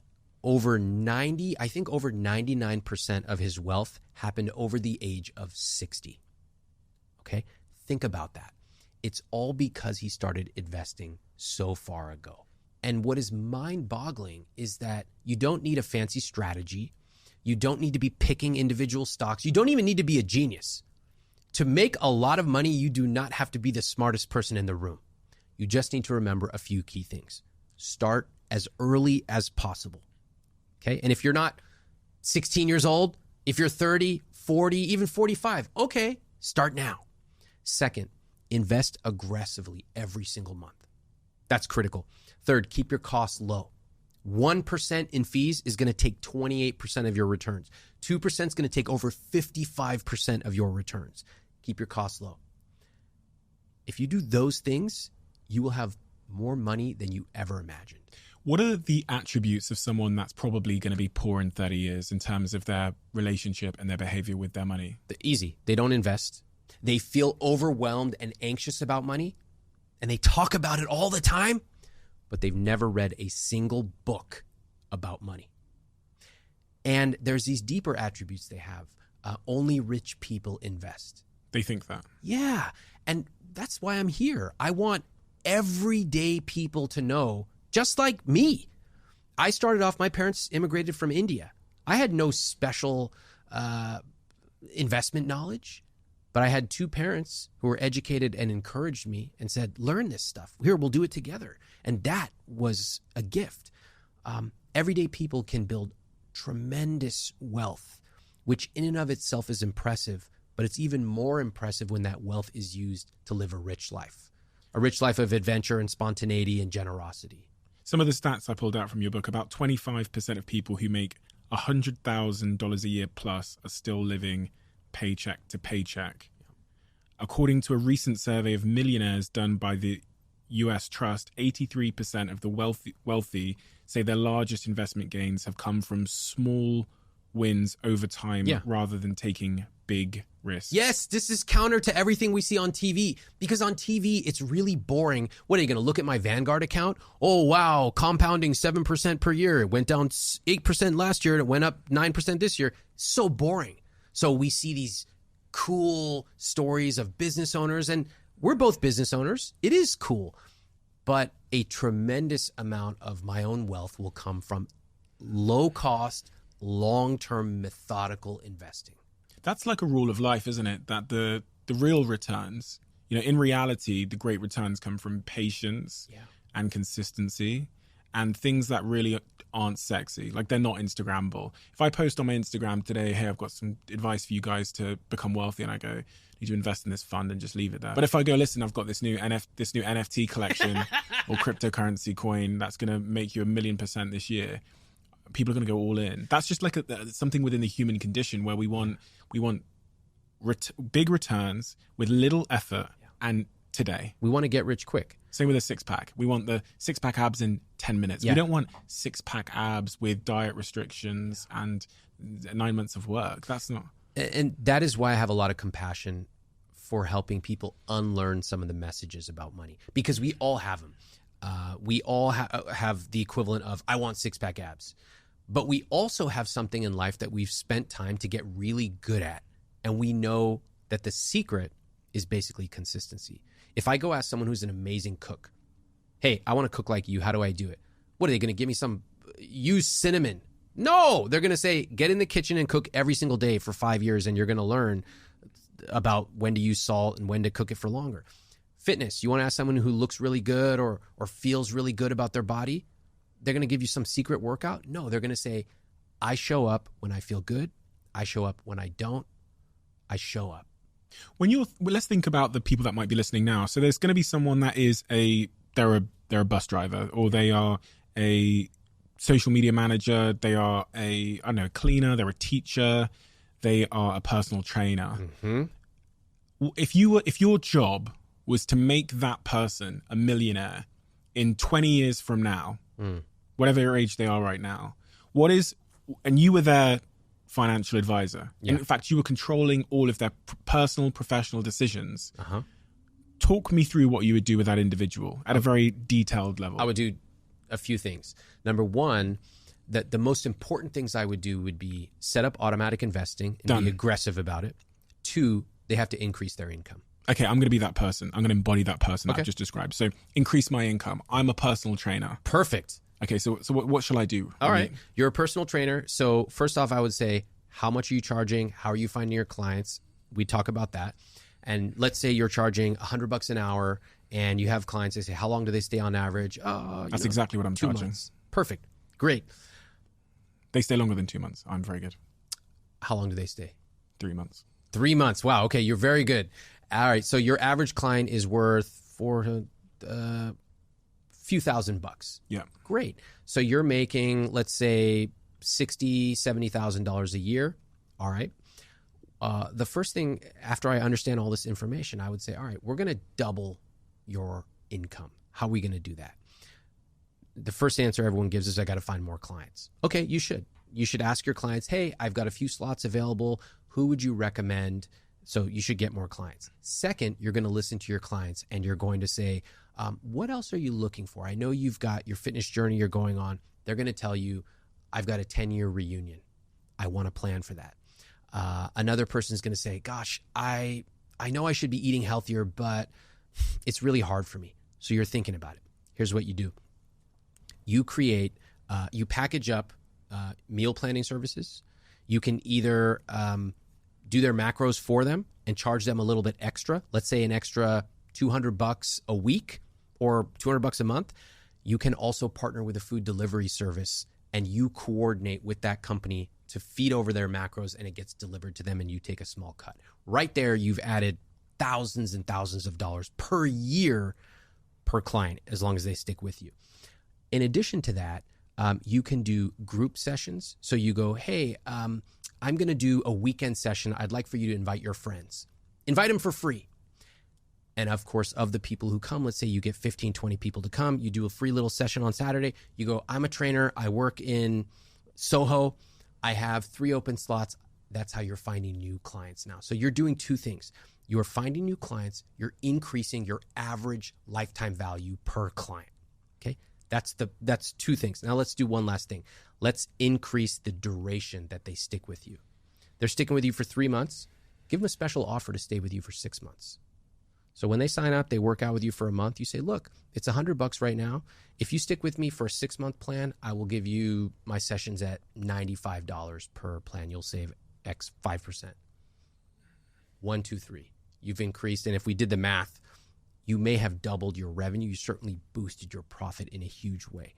over 99% of his wealth happened over the age of 60. Okay? Think about that. It's all because he started investing so far ago. And what is mind-boggling is that you don't need a fancy strategy. You don't need to be picking individual stocks. You don't even need to be a genius. To make a lot of money, you do not have to be the smartest person in the room. You just need to remember a few key things. Start as early as possible. Okay? And if you're not 16 years old, if you're 30, 40, even 45, okay, start now. Second, invest aggressively every single month. That's critical. Third, keep your costs low. 1% in fees is going to take 28% of your returns. 2% is going to take over 55% of your returns. Keep your costs low. If you do those things, you will have more money than you ever imagined. What are the attributes of someone that's probably going to be poor in 30 years in terms of their relationship and their behavior with their money? Easy. They don't invest. They feel overwhelmed and anxious about money, and they talk about it all the time, but they've never read a single book about money. And there's these deeper attributes they have. Only rich people invest. They think that. Yeah. And that's why I'm here. I want everyday people to know, just like me. I started off, my parents immigrated from India. I had no special investment knowledge, but I had two parents who were educated and encouraged me and said, learn this stuff. Here, we'll do it together. And that was a gift. Everyday people can build tremendous wealth, which in and of itself is impressive, but it's even more impressive when that wealth is used to live a rich life of adventure and spontaneity and generosity. Some of the stats I pulled out from your book, about 25% of people who make $100,000 a year plus are still living paycheck to paycheck. According to a recent survey of millionaires done by the US Trust, 83% of the wealthy say their largest investment gains have come from small wins over time Yeah. rather than taking big risks. Yes, this is counter to everything we see on TV, because on TV, it's really boring. What are you going to look at my Vanguard account? Oh, wow, compounding 7% per year. It went down 8% last year and it went up 9% this year. So boring. So we see these cool stories of business owners, and we're both business owners. It is cool. But a tremendous amount of my own wealth will come from low cost, long-term methodical investing. That's like a rule of life, isn't it? That the real returns, in reality, the great returns come from patience and consistency and things that really aren't sexy. Like, they're not Instagrammable. If I post on my Instagram today, hey, I've got some advice for you guys to become wealthy, and I go, need to invest in this fund, and just leave it there. But if I go, listen, I've got this new NFT collection or cryptocurrency coin that's going to make you 1,000,000% this year, people are going to go all in. That's just like something within the human condition where we want big returns with little effort and today. We want to get rich quick. Same with a six-pack. We want the six-pack abs in 10 minutes. Yeah. We don't want six-pack abs with diet restrictions and 9 months of work. That's not... And that is why I have a lot of compassion for helping people unlearn some of the messages about money, because we all have them. We all have the equivalent of, I want six-pack abs. But we also have something in life that we've spent time to get really good at. And we know that the secret is basically consistency. If I go ask someone who's an amazing cook, hey, I want to cook like you, how do I do it? What are they going to give me? Use cinnamon? No, they're going to say, get in the kitchen and cook every single day for 5 years, and you're going to learn about when to use salt and when to cook it for longer. Fitness, you want to ask someone who looks really good or feels really good about their body? They're going to give you some secret workout? No, they're going to say, I show up when I feel good. I show up when I don't. I show up. Let's think about the people that might be listening now. So there's going to be someone that is they're a bus driver, or they are a social media manager. They are a cleaner. They're a teacher. They are a personal trainer. Mm-hmm. If your job was to make that person a millionaire in 20 years from now, whatever age they are right now, and you were their financial advisor. Yeah. And in fact, you were controlling all of their personal, professional decisions. Uh-huh. Talk me through what you would do with that individual at a very detailed level. I would do a few things. Number one, that the most important things I would do would be set up automatic investing and be aggressive about it. Two, they have to increase their income. Okay, I'm going to be that person. I'm going to embody that person I've just described. So increase my income. I'm a personal trainer. Perfect. Okay, so what shall I do? All right. You're a personal trainer. So first off, I would say, how much are you charging? How are you finding your clients? We talk about that. And let's say you're charging $100 an hour and you have clients, they say, how long do they stay on average? That's exactly what I'm 2 charging. months. Perfect. Great. They stay longer than 2 months. I'm very good. How long do they stay? 3 months. 3 months. Wow. Okay. You're very good. All right. So your average client is worth few $1,000s. Yeah. Great. So you're making, let's say, $60,000, $70,000 a year. All right. The first thing, after I understand all this information, I would say, all right, we're going to double your income. How are we going to do that? The first answer everyone gives is, I got to find more clients. Okay, you should. You should ask your clients, hey, I've got a few slots available. Who would you recommend? So you should get more clients. Second, you're going to listen to your clients and you're going to say, what else are you looking for? I know you've got your fitness journey you're going on. They're going to tell you, I've got a 10-year reunion. I want to plan for that. Another person's going to say, gosh, I know I should be eating healthier, but it's really hard for me. So you're thinking about it. Here's what you do. You package up meal planning services. You can either do their macros for them and charge them a little bit extra. Let's say an extra $200 a week or $200 a month. You can also partner with a food delivery service and you coordinate with that company to feed over their macros and it gets delivered to them and you take a small cut. Right there, you've added thousands and thousands of dollars per year per client, as long as they stick with you. In addition to that, you can do group sessions. So you go, hey, I'm going to do a weekend session. I'd like for you to invite your friends. Invite them for free. And of course, of the people who come, let's say you get 15, 20 people to come. You do a free little session on Saturday. You go, I'm a trainer. I work in Soho. I have 3 open slots. That's how you're finding new clients now. So you're doing 2 things. You're finding new clients. You're increasing your average lifetime value per client. Okay. That's 2 things. Now let's do one last thing. Let's increase the duration that they stick with you. They're sticking with you for 3 months. Give them a special offer to stay with you for 6 months. So when they sign up, they work out with you for a month. You say, look, it's $100 right now. If you stick with me for a 6-month plan, I will give you my sessions at $95 per plan. You'll save X 5%. 1, 2, 3. You've increased. And if we did the math, you may have doubled your revenue. You certainly boosted your profit in a huge way.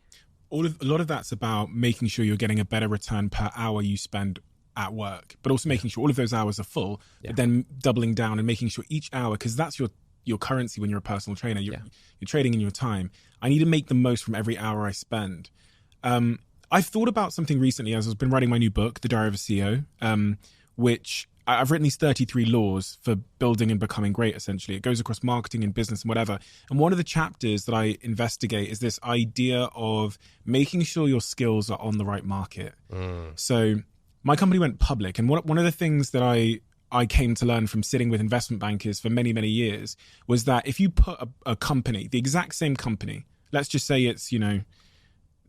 A lot of that's about making sure you're getting a better return per hour you spend at work, but also making sure all of those hours are full, but then doubling down and making sure each hour, because that's your currency when you're a personal trainer, you're trading in your time. I need to make the most from every hour I spend. I've thought about something recently as I've been writing my new book, The Diary of a CEO, which I've written these 33 laws for building and becoming great, essentially. It goes across marketing and business and whatever. And one of the chapters that I investigate is this idea of making sure your skills are on the right market. So my company went public, and one of the things that I came to learn from sitting with investment bankers for many, many years was that if you put a company, the exact same company, let's just say it's,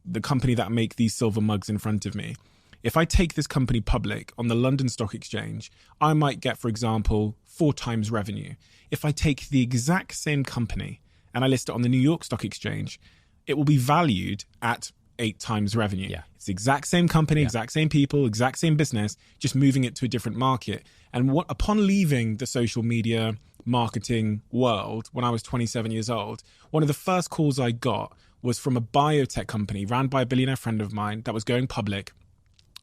the company that make these silver mugs in front of me. If I take this company public on the London Stock Exchange, I might get, for example, 4 times revenue. If I take the exact same company and I list it on the New York Stock Exchange, it will be valued at 8 times revenue. Yeah. It's the exact same company, exact same people, exact same business, just moving it to a different market. And upon leaving the social media marketing world when I was 27 years old, one of the first calls I got was from a biotech company ran by a billionaire friend of mine that was going public.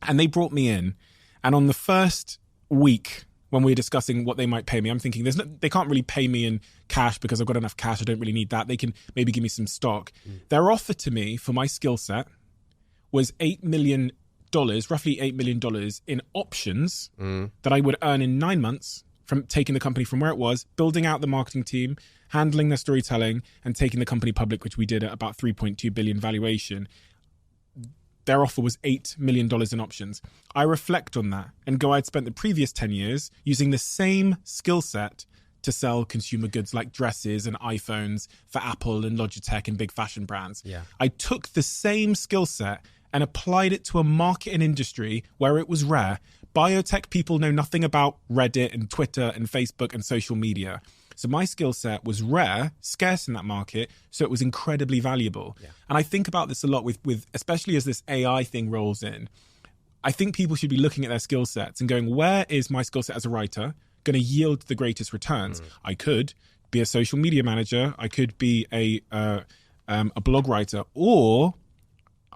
And they brought me in. And on the first week when we were discussing what they might pay me, I'm thinking they can't really pay me in cash because I've got enough cash. I don't really need that. They can maybe give me some stock. Their offer to me for my skill set was $8 million, roughly $8 million in options that I would earn in 9 months from taking the company from where it was, building out the marketing team, handling their storytelling, and taking the company public, which we did at about 3.2 billion valuation. Their offer was $8 million in options. I reflect on that and go, I'd spent the previous 10 years using the same skill set to sell consumer goods like dresses and iPhones for Apple and Logitech and big fashion brands. Yeah. I took the same skill set and applied it to a market and industry where it was rare. Biotech people know nothing about Reddit and Twitter and Facebook and social media. So my skill set was rare, scarce in that market, so it was incredibly valuable. Yeah. And I think about this a lot with especially as this AI thing rolls in. I think people should be looking at their skill sets and going, where is my skill set as a writer going to yield the greatest returns? I could be a social media manager, I could be a blog writer, or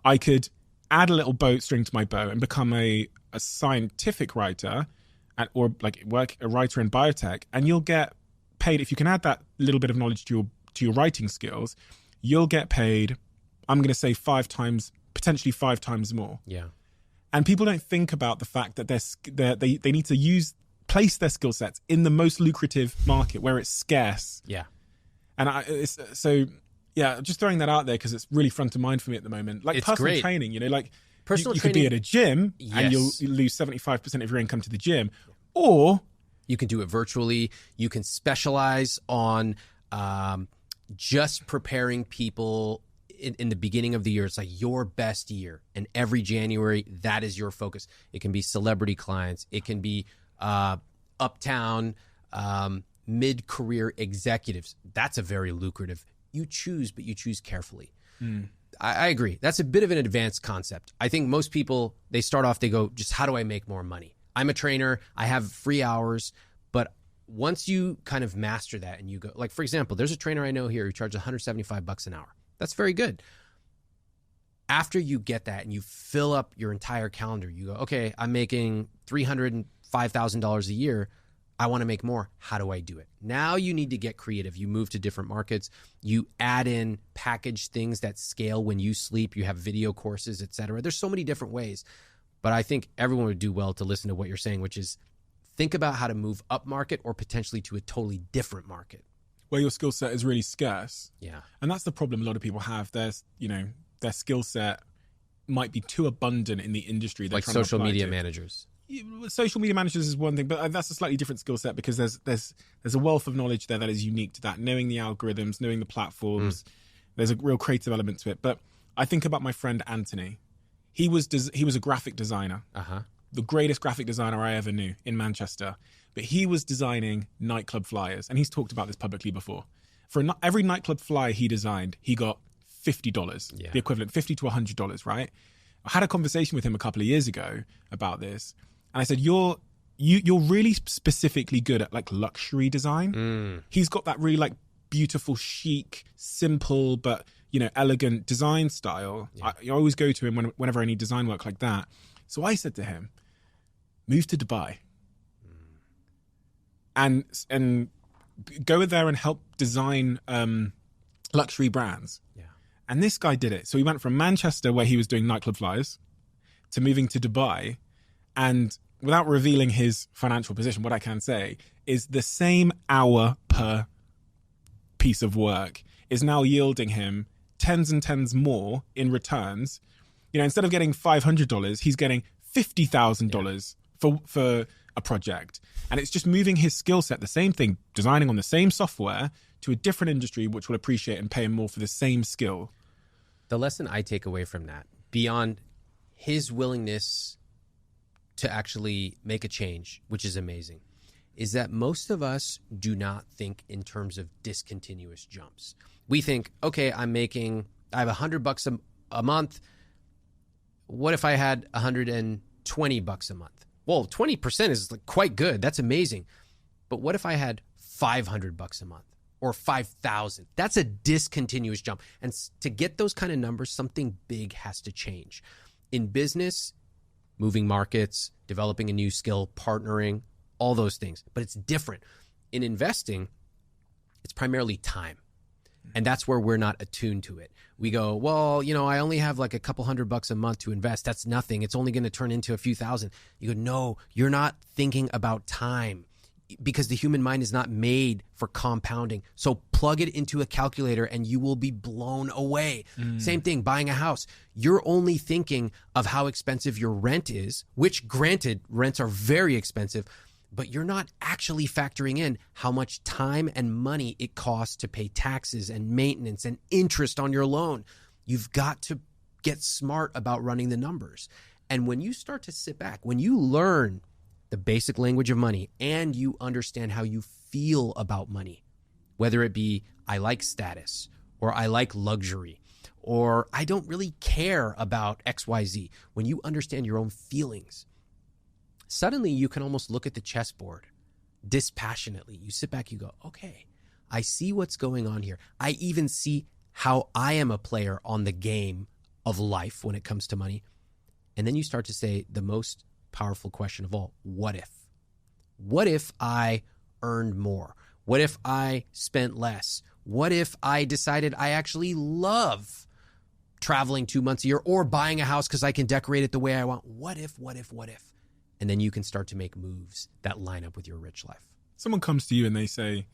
I could add a little string to my bow and become a scientific writer or like work a writer in biotech, and you'll get paid. If you can add that little bit of knowledge to your writing skills, you'll get paid, I'm going to say 5 times, potentially 5 times more. Yeah. And people don't think about the fact that they need to place their skill sets in the most lucrative market where it's scarce. Yeah. And just throwing that out there because it's really front of mind for me at the moment. Like, it's personal training, like personal training, you could be at a gym and you'll lose 75% of your income to the gym, or you can do it virtually. You can specialize on just preparing people in the beginning of the year. It's like your best year. And every January, that is your focus. It can be celebrity clients. It can be uptown mid-career executives. That's a very lucrative. You choose, but you choose carefully. I agree. That's a bit of an advanced concept. I think most people, they start off, they go, just how do I make more money? I'm a trainer, I have free hours, but once you kind of master that and you go, like, for example, there's a trainer I know here who charges $175 an hour. That's very good. After you get that and you fill up your entire calendar, you go, okay, I'm making $305,000 a year. I want to make more. How do I do it? Now you need to get creative. You move to different markets. You add in packaged things that scale when you sleep. You have video courses, et cetera. There's so many different ways. But I think everyone would do well to listen to what you're saying, which is think about how to move up market or potentially to a totally different market. Where your skill set is really scarce. Yeah. And that's the problem a lot of people have. Their skill set might be too abundant in the industry. Like social media managers. Social media managers is one thing, but that's a slightly different skill set because there's a wealth of knowledge there that is unique to that. Knowing the algorithms, knowing the platforms, there's a real creative element to it. But I think about my friend Anthony. He was a graphic designer, the greatest graphic designer I ever knew in Manchester. But he was designing nightclub flyers, and he's talked about this publicly before. For every nightclub flyer he designed, he got $50, the equivalent, $50 to $100, right? I had a conversation with him a couple of years ago about this, and I said, you're really specifically good at like luxury design. He's got that really like beautiful, chic, simple, but elegant design style. I always go to him whenever I need design work like that. So I said to him, move to Dubai and go there and help design luxury brands. Yeah. And this guy did it. So he went from Manchester, where he was doing nightclub flyers, to moving to Dubai. And without revealing his financial position, what I can say is the same hour per piece of work is now yielding him tens and tens more in returns. Instead of getting $500, he's getting $50,000 for a project. And it's just moving his skill set, the same thing, designing on the same software, to a different industry which will appreciate and pay him more for the same skill. The lesson I take away from that, beyond his willingness to actually make a change, which is amazing, is that most of us do not think in terms of discontinuous jumps. We think, okay, I have $100 a month. What if I had $120 a month? Well, 20% is quite good. That's amazing. But what if I had $500 a month or 5,000? That's a discontinuous jump. And to get those kind of numbers, something big has to change. In business, moving markets, developing a new skill, partnering, all those things. But it's different. In investing, it's primarily time. And that's where we're not attuned to it. We go, well, I only have like a couple $100 a month to invest. That's nothing. It's only going to turn into a few thousand. You go, no, you're not thinking about time, because the human mind is not made for compounding. So plug it into a calculator and you will be blown away. Same thing, buying a house. You're only thinking of how expensive your rent is, which granted, rents are very expensive, but you're not actually factoring in how much time and money it costs to pay taxes and maintenance and interest on your loan. You've got to get smart about running the numbers. And when you start to sit back, when you learn the basic language of money and you understand how you feel about money, whether it be I like status or I like luxury or I don't really care about XYZ, when you understand your own feelings, suddenly you can almost look at the chessboard dispassionately. You sit back, you go, okay, I see what's going on here. I even see how I am a player on the game of life when it comes to money. And then you start to say the most powerful question of all, what if? What if I earned more? What if I spent less? What if I decided I actually love traveling 2 months a year or buying a house because I can decorate it the way I want? What if? And then you can start to make moves that line up with your rich life. Someone comes to you and they say,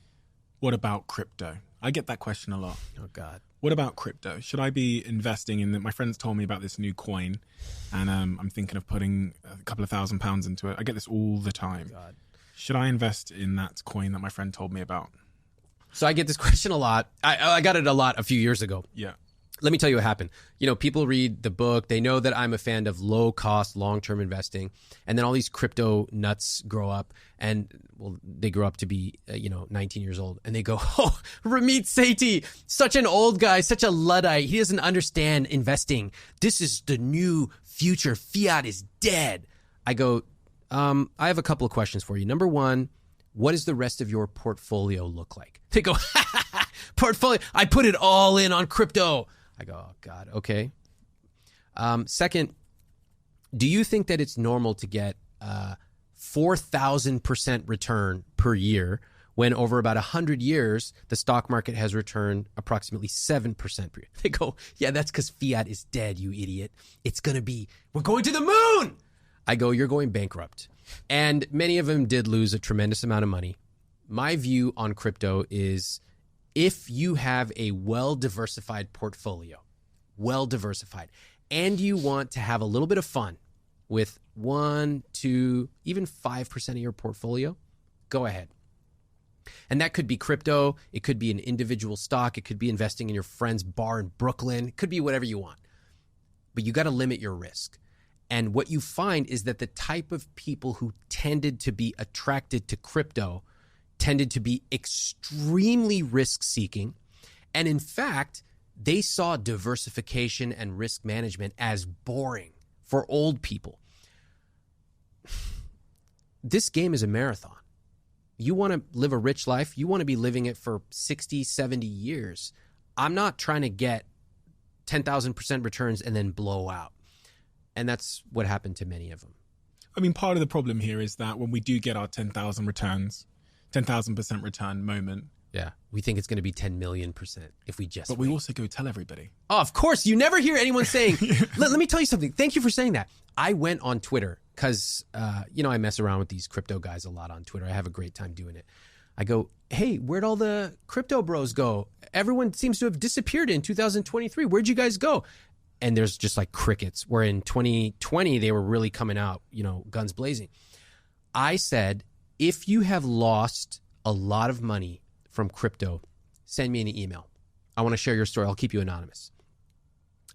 what about crypto? I get that question a lot. Oh, God. What about crypto? Should I be investing in that? My friends told me about this new coin, and I'm thinking of putting a couple of £1,000 into it. I get this all the time. God. Should I invest in that coin that my friend told me about? So I get this question a lot. I got it a lot a few years ago. Yeah. Let me tell you what happened. People read the book. They know that I'm a fan of low cost, long-term investing. And then all these crypto nuts grow up and, well, they grow up to be, 19 years old. And they go, oh, Ramit Sethi, such an old guy, such a Luddite. He doesn't understand investing. This is the new future. Fiat is dead. I go, I have a couple of questions for you. Number one, what does the rest of your portfolio look like? They go, portfolio, I put it all in on crypto. I go, oh, God, okay. Second, do you think that it's normal to get 4,000% return per year when over about 100 years, the stock market has returned approximately 7% per year? They go, yeah, that's because fiat is dead, you idiot. We're going to the moon. I go, you're going bankrupt. And many of them did lose a tremendous amount of money. My view on crypto is, if you have a well-diversified portfolio, and you want to have a little bit of fun with 1, 2, even 5% of your portfolio, go ahead. And that could be crypto. It could be an individual stock. It could be investing in your friend's bar in Brooklyn. It could be whatever you want. But you got to limit your risk. And what you find is that the type of people who tended to be attracted to crypto tended to be extremely risk-seeking. And in fact, they saw diversification and risk management as boring for old people. This game is a marathon. You want to live a rich life. You want to be living it for 60, 70 years. I'm not trying to get 10,000% returns and then blow out. And that's what happened to many of them. I mean, part of the problem here is that when we do get our 10,000 returns, 10,000% return moment. Yeah. We think it's going to be 10 million% if we just But wait. we also go tell everybody. Oh, of course. You never hear anyone saying, let me tell you something. Thank you for saying that. I went on Twitter because, I mess around with these crypto guys a lot on Twitter. I have a great time doing it. I go, hey, where'd all the crypto bros go? Everyone seems to have disappeared in 2023. Where'd you guys go? And there's just like crickets, where in 2020, they were really coming out, guns blazing. I said, if you have lost a lot of money from crypto, send me an email. I want to share your story. I'll keep you anonymous.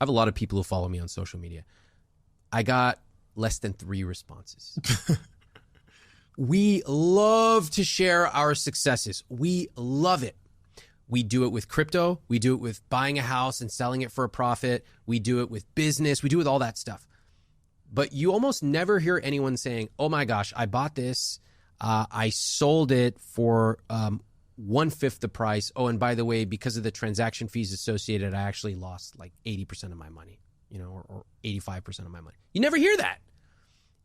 I have a lot of people who follow me on social media. I got less than 3 responses. We love to share our successes. We love it. We do it with crypto. We do it with buying a house and selling it for a profit. We do it with business. We do it with all that stuff. But you almost never hear anyone saying, oh my gosh, I bought this. I sold it for 1/5 the price. Oh, and by the way, because of the transaction fees associated, I actually lost like 80% of my money, or 85% of my money. You never hear that.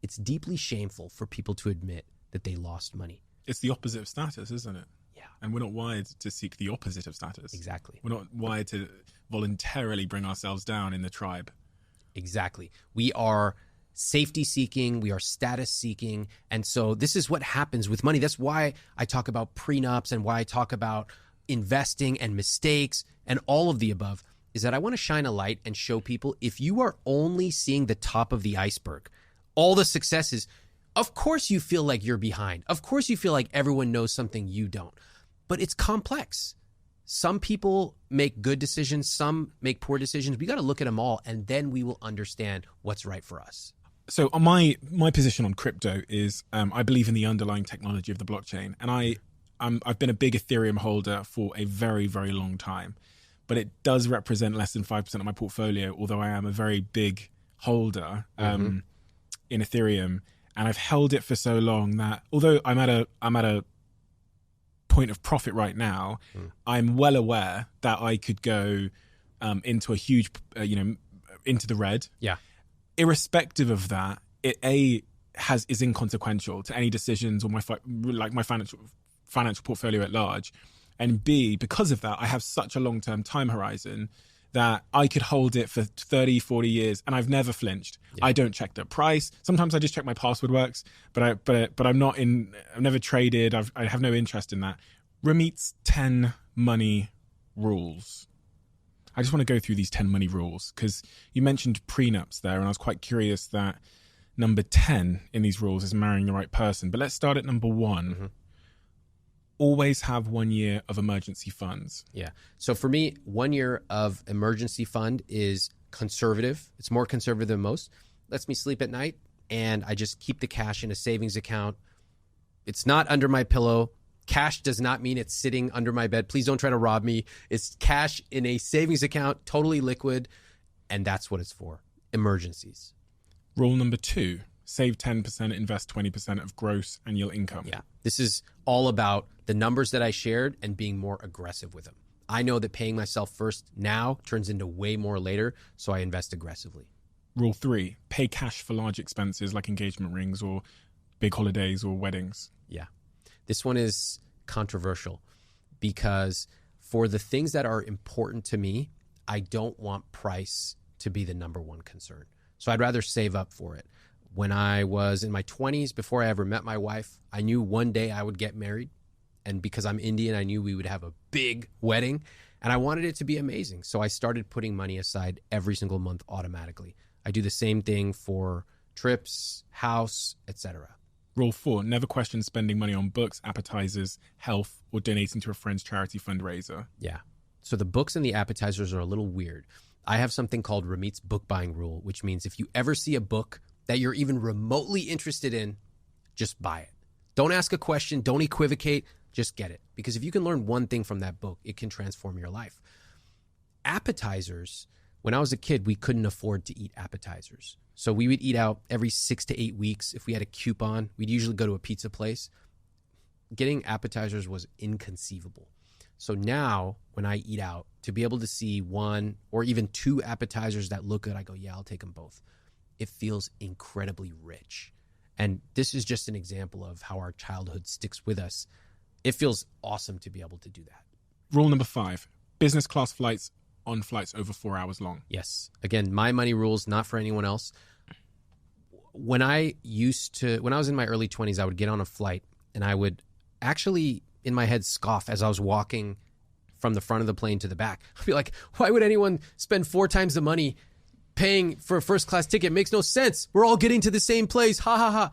It's deeply shameful for people to admit that they lost money. It's the opposite of status, isn't it? Yeah. And we're not wired to seek the opposite of status. Exactly. We're not wired to voluntarily bring ourselves down in the tribe. Exactly. We are safety seeking. We are status seeking. And so this is what happens with money. That's why I talk about prenups and why I talk about investing and mistakes and all of the above, is that I want to shine a light and show people, if you are only seeing the top of the iceberg, all the successes, of course you feel like you're behind. Of course you feel like everyone knows something you don't. But it's complex. Some people make good decisions. Some make poor decisions. We got to look at them all, and then we will understand what's right for us. So my position on crypto is I believe in the underlying technology of the blockchain. And I've been a big Ethereum holder for a very, very long time. But it does represent less than 5% of my portfolio, although I am a very big holder in Ethereum. And I've held it for so long that although I'm at a point of profit right now, I'm well aware that I could go into a huge, into the red. Yeah. Irrespective of that, it is inconsequential to any decisions or my financial portfolio at large. And B, because of that, I have such a long-term time horizon that I could hold it for 30, 40 years and I've never flinched. Yeah. I don't check the price. Sometimes I just check my password works, but I've never traded. I have no interest in that. Ramit's 10 money rules. I just want to go through these 10 money rules because you mentioned prenups there and I was quite curious that number 10 in these rules is marrying the right person. But let's start at number 1. Always have 1 year of emergency funds. Yeah. So for me, 1 year of emergency fund is conservative. It's more conservative than most. Lets me sleep at night, and I just keep the cash in a savings account. It's not under my pillow. Cash does not mean it's sitting under my bed. Please don't try to rob me. It's cash in a savings account, totally liquid, and that's what it's for. Emergencies. Rule number 2. Save 10%, invest 20% of gross annual income. Yeah. This is all about the numbers that I shared and being more aggressive with them. I know that paying myself first now turns into way more later, so I invest aggressively. Rule 3, pay cash for large expenses like engagement rings or big holidays or weddings. Yeah. This one is controversial because for the things that are important to me, I don't want price to be the number one concern. So I'd rather save up for it. When I was in my 20s, before I ever met my wife, I knew one day I would get married. And because I'm Indian, I knew we would have a big wedding. And I wanted it to be amazing. So I started putting money aside every single month automatically. I do the same thing for trips, house, etc. Rule 4, never question spending money on books, appetizers, health, or donating to a friend's charity fundraiser. Yeah. So the books and the appetizers are a little weird. I have something called Ramit's book buying rule, which means if you ever see a book that you're even remotely interested in, just buy it. Don't ask a question. Don't equivocate. Just get it. Because if you can learn one thing from that book, it can transform your life. Appetizers, when I was a kid, we couldn't afford to eat appetizers. So we would eat out every 6 to 8 weeks. If we had a coupon, we'd usually go to a pizza place. Getting appetizers was inconceivable. So now when I eat out, to be able to see 1 or even 2 appetizers that look good, I go, yeah, I'll take them both. It feels incredibly rich. And this is just an example of how our childhood sticks with us. It feels awesome to be able to do that. Rule number 5, business class flights on flights over 4 hours long. Yes. Again, my money rules, not for anyone else. When I was in my early 20s, I would get on a flight and I would actually in my head scoff as I was walking from the front of the plane to the back. I'd be like, why would anyone spend 4 times the money paying for a first class ticket? It makes no sense. We're all getting to the same place. Ha ha ha.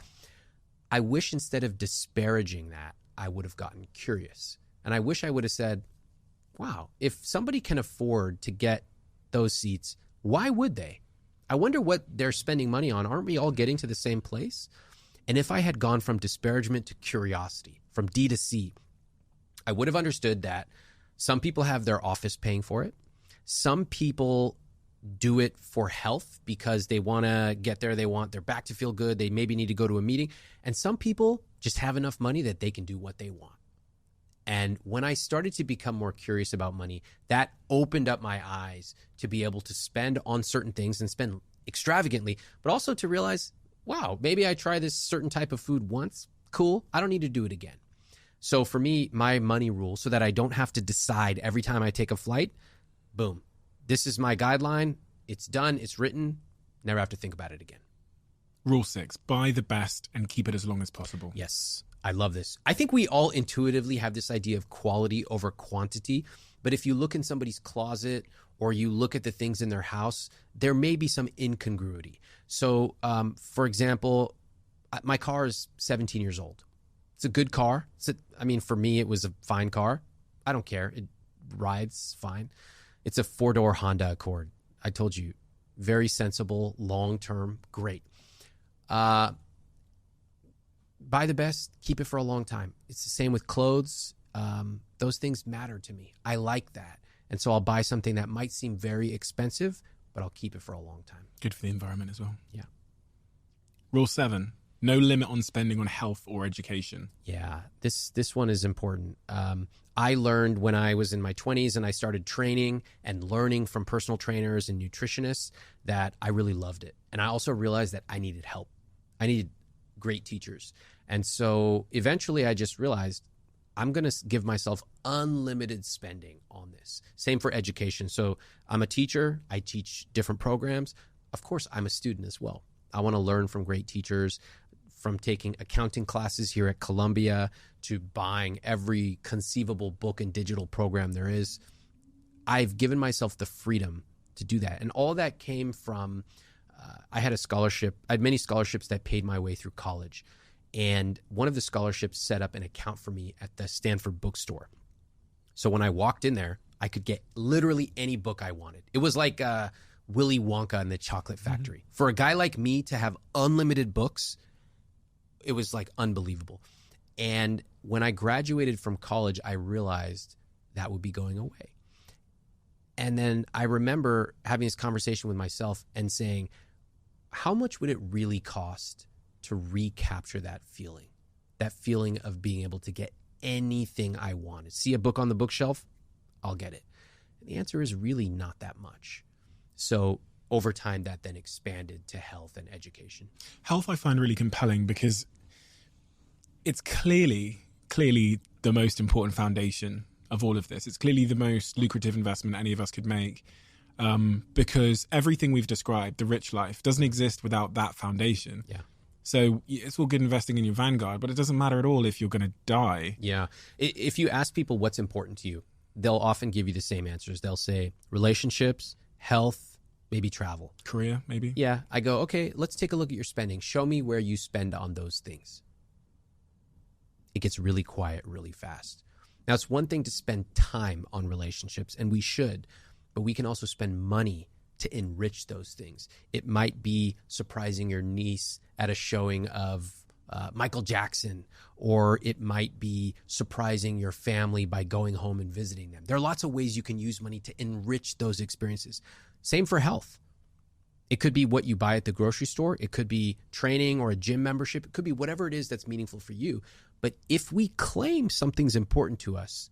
I wish instead of disparaging that, I would have gotten curious. And I wish I would have said, wow, if somebody can afford to get those seats, why would they? I wonder what they're spending money on. Aren't we all getting to the same place? And if I had gone from disparagement to curiosity, from D to C, I would have understood that some people have their office paying for it. Some people do it for health because they want to get there. They want their back to feel good. They maybe need to go to a meeting. And some people just have enough money that they can do what they want. And when I started to become more curious about money, that opened up my eyes to be able to spend on certain things and spend extravagantly, but also to realize, wow, maybe I try this certain type of food once. Cool. I don't need to do it again. So for me, my money rule, so that I don't have to decide every time I take a flight, boom, this is my guideline. It's done. It's written. Never have to think about it again. Rule 6, buy the best and keep it as long as possible. Yes, I love this. I think we all intuitively have this idea of quality over quantity. But if you look in somebody's closet or you look at the things in their house, there may be some incongruity. So, for example, my car is 17 years old. It's a good car. For me, it was a fine car. I don't care. It rides fine. It's a 4-door Honda Accord. I told you, very sensible, long-term, great. Buy the best, keep it for a long time. It's the same with clothes. Those things matter to me. I like that. And so I'll buy something that might seem very expensive, but I'll keep it for a long time. Good for the environment as well. Yeah. Rule 7, no limit on spending on health or education. Yeah, this one is important. I learned when I was in my 20s and I started training and learning from personal trainers and nutritionists that I really loved it. And I also realized that I needed help. I needed great teachers. And so eventually I just realized I'm going to give myself unlimited spending on this. Same for education. So I'm a teacher. I teach different programs. Of course, I'm a student as well. I want to learn from great teachers, from taking accounting classes here at Columbia to buying every conceivable book and digital program there is. I've given myself the freedom to do that. And all that came from, I had many scholarships that paid my way through college. And one of the scholarships set up an account for me at the Stanford bookstore. So when I walked in there, I could get literally any book I wanted. It was like Willy Wonka and the Chocolate Factory. Mm-hmm. For a guy like me to have unlimited books, it was like unbelievable. And when I graduated from college, I realized that would be going away. And then I remember having this conversation with myself and saying, how much would it really cost to recapture that feeling of being able to get anything I wanted? See a book on the bookshelf, I'll get it. And the answer is really not that much. So over time, that then expanded to health and education. Health I find really compelling because it's clearly the most important foundation of all of this. It's clearly the most lucrative investment any of us could make, because everything we've described, the rich life, doesn't exist without that foundation. Yeah. So it's all good investing in your Vanguard, but it doesn't matter at all if you're going to die. Yeah. If you ask people what's important to you, they'll often give you the same answers. They'll say relationships, health, maybe travel. Career, maybe? Yeah. I go, okay, let's take a look at your spending. Show me where you spend on those things. It gets really quiet really fast. Now, it's one thing to spend time on relationships, and we should, but we can also spend money to enrich those things. It might be surprising your niece at a showing of Michael Jackson, or it might be surprising your family by going home and visiting them. There are lots of ways you can use money to enrich those experiences. Same for health. It could be what you buy at the grocery store. It could be training or a gym membership. It could be whatever it is that's meaningful for you. But if we claim something's important to us,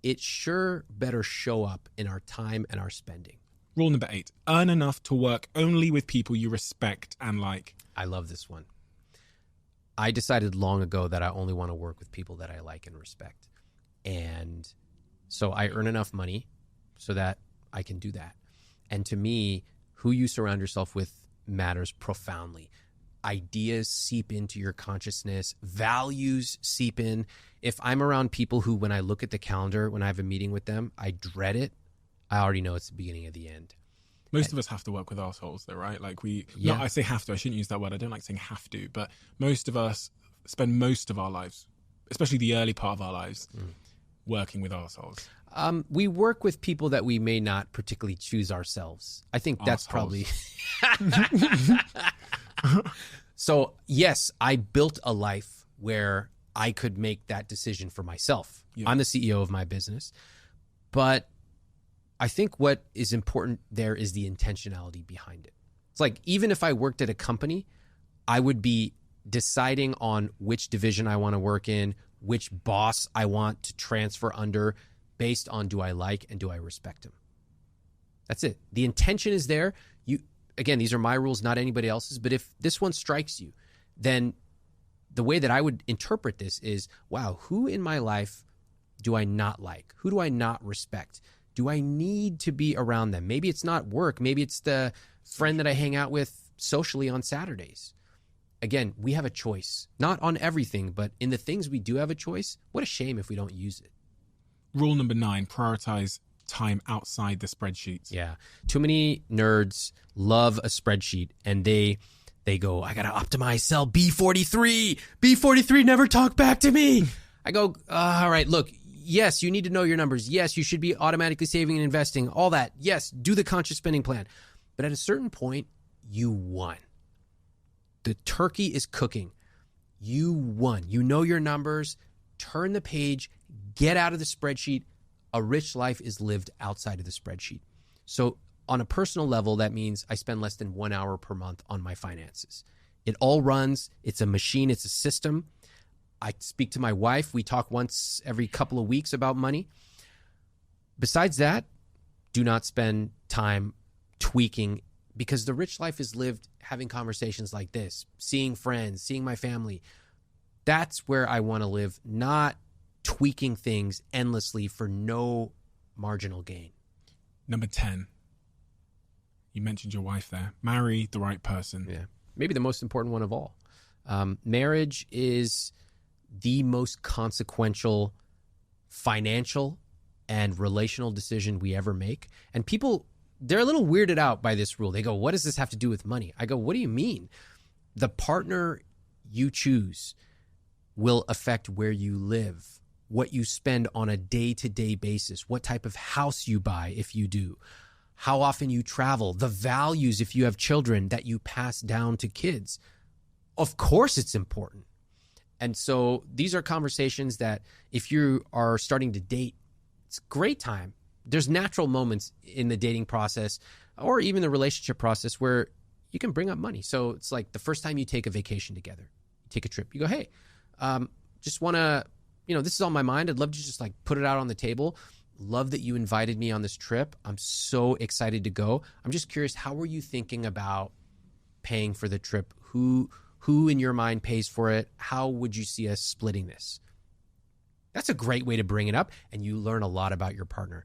it sure better show up in our time and our spending. Rule number 8, earn enough to work only with people you respect and like. I love this one. I decided long ago that I only want to work with people that I like and respect. And so I earn enough money so that I can do that. And to me, who you surround yourself with matters profoundly. Ideas seep into your consciousness. Values seep in. If I'm around people who, when I look at the calendar, when I have a meeting with them, I dread it, I already know it's the beginning of the end. Most of us have to work with assholes though, right? Like Yeah. I say have to, I shouldn't use that word. I don't like saying have to, but most of us spend most of our lives, especially the early part of our lives, working with assholes. We work with people that we may not particularly choose ourselves. I think that's Assholes. probably... So yes, I built a life where I could make that decision for myself. Yeah. I'm the CEO of my business, but I think what is important there is the intentionality behind it. It's like, even if I worked at a company, I would be deciding on which division I want to work in, which boss I want to transfer under, based on do I like and do I respect him. That's it. The intention is there. Again, these are my rules, not anybody else's, but if this one strikes you, then the way that I would interpret this is, wow, who in my life do I not like? Who do I not respect? Do I need to be around them? Maybe it's not work. Maybe it's the friend that I hang out with socially on Saturdays. Again, we have a choice, not on everything, but in the things we do have a choice. What a shame if we don't use it. Rule number 9, prioritize time outside the spreadsheets. Yeah. Too many nerds love a spreadsheet and they go, I got to optimize cell B43. B43 never talk back to me. I go, all right, look, yes, you need to know your numbers. Yes, you should be automatically saving and investing, all that. Yes, do the conscious spending plan. But at a certain point, you won. The turkey is cooking. You won. You know your numbers. Turn the page. Get out of the spreadsheet. A rich life is lived outside of the spreadsheet. So on a personal level, that means I spend less than 1 hour per month on my finances. It all runs. It's a machine. It's a system. I speak to my wife. We talk once every couple of weeks about money. Besides that, do not spend time tweaking, because the rich life is lived having conversations like this, seeing friends, seeing my family. That's where I want to live, not tweaking things endlessly for no marginal gain. Number 10, you mentioned your wife there. Marry the right person. Yeah, maybe the most important one of all. Marriage is the most consequential financial and relational decision we ever make. And people, they're a little weirded out by this rule. They go, what does this have to do with money? I go, what do you mean? The partner you choose will affect where you live, what you spend on a day-to-day basis, what type of house you buy if you do, how often you travel, the values if you have children that you pass down to kids. Of course it's important. And so these are conversations that if you are starting to date, it's a great time. There's natural moments in the dating process or even the relationship process where you can bring up money. So it's like the first time you take a vacation together, you take a trip, you go, hey, just want to, this is on my mind. I'd love to just like put it out on the table. Love that you invited me on this trip. I'm so excited to go. I'm just curious, how were you thinking about paying for the trip? Who in your mind pays for it? How would you see us splitting this? That's a great way to bring it up, and you learn a lot about your partner.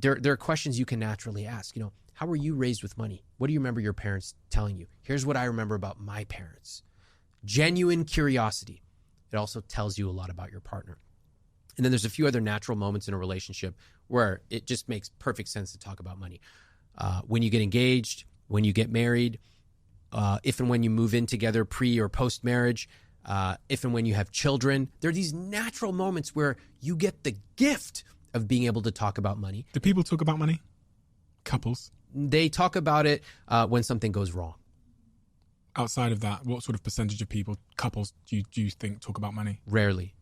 There are questions you can naturally ask. How were you raised with money? What do you remember your parents telling you? Here's what I remember about my parents. Genuine curiosity. It also tells you a lot about your partner. And then there's a few other natural moments in a relationship where it just makes perfect sense to talk about money. When you get engaged, when you get married, if and when you move in together pre or post marriage, if and when you have children, there are these natural moments where you get the gift of being able to talk about money. Do people talk about money? Couples? They talk about it when something goes wrong. Outside of that, what sort of percentage of people, couples, do you think talk about money? Rarely.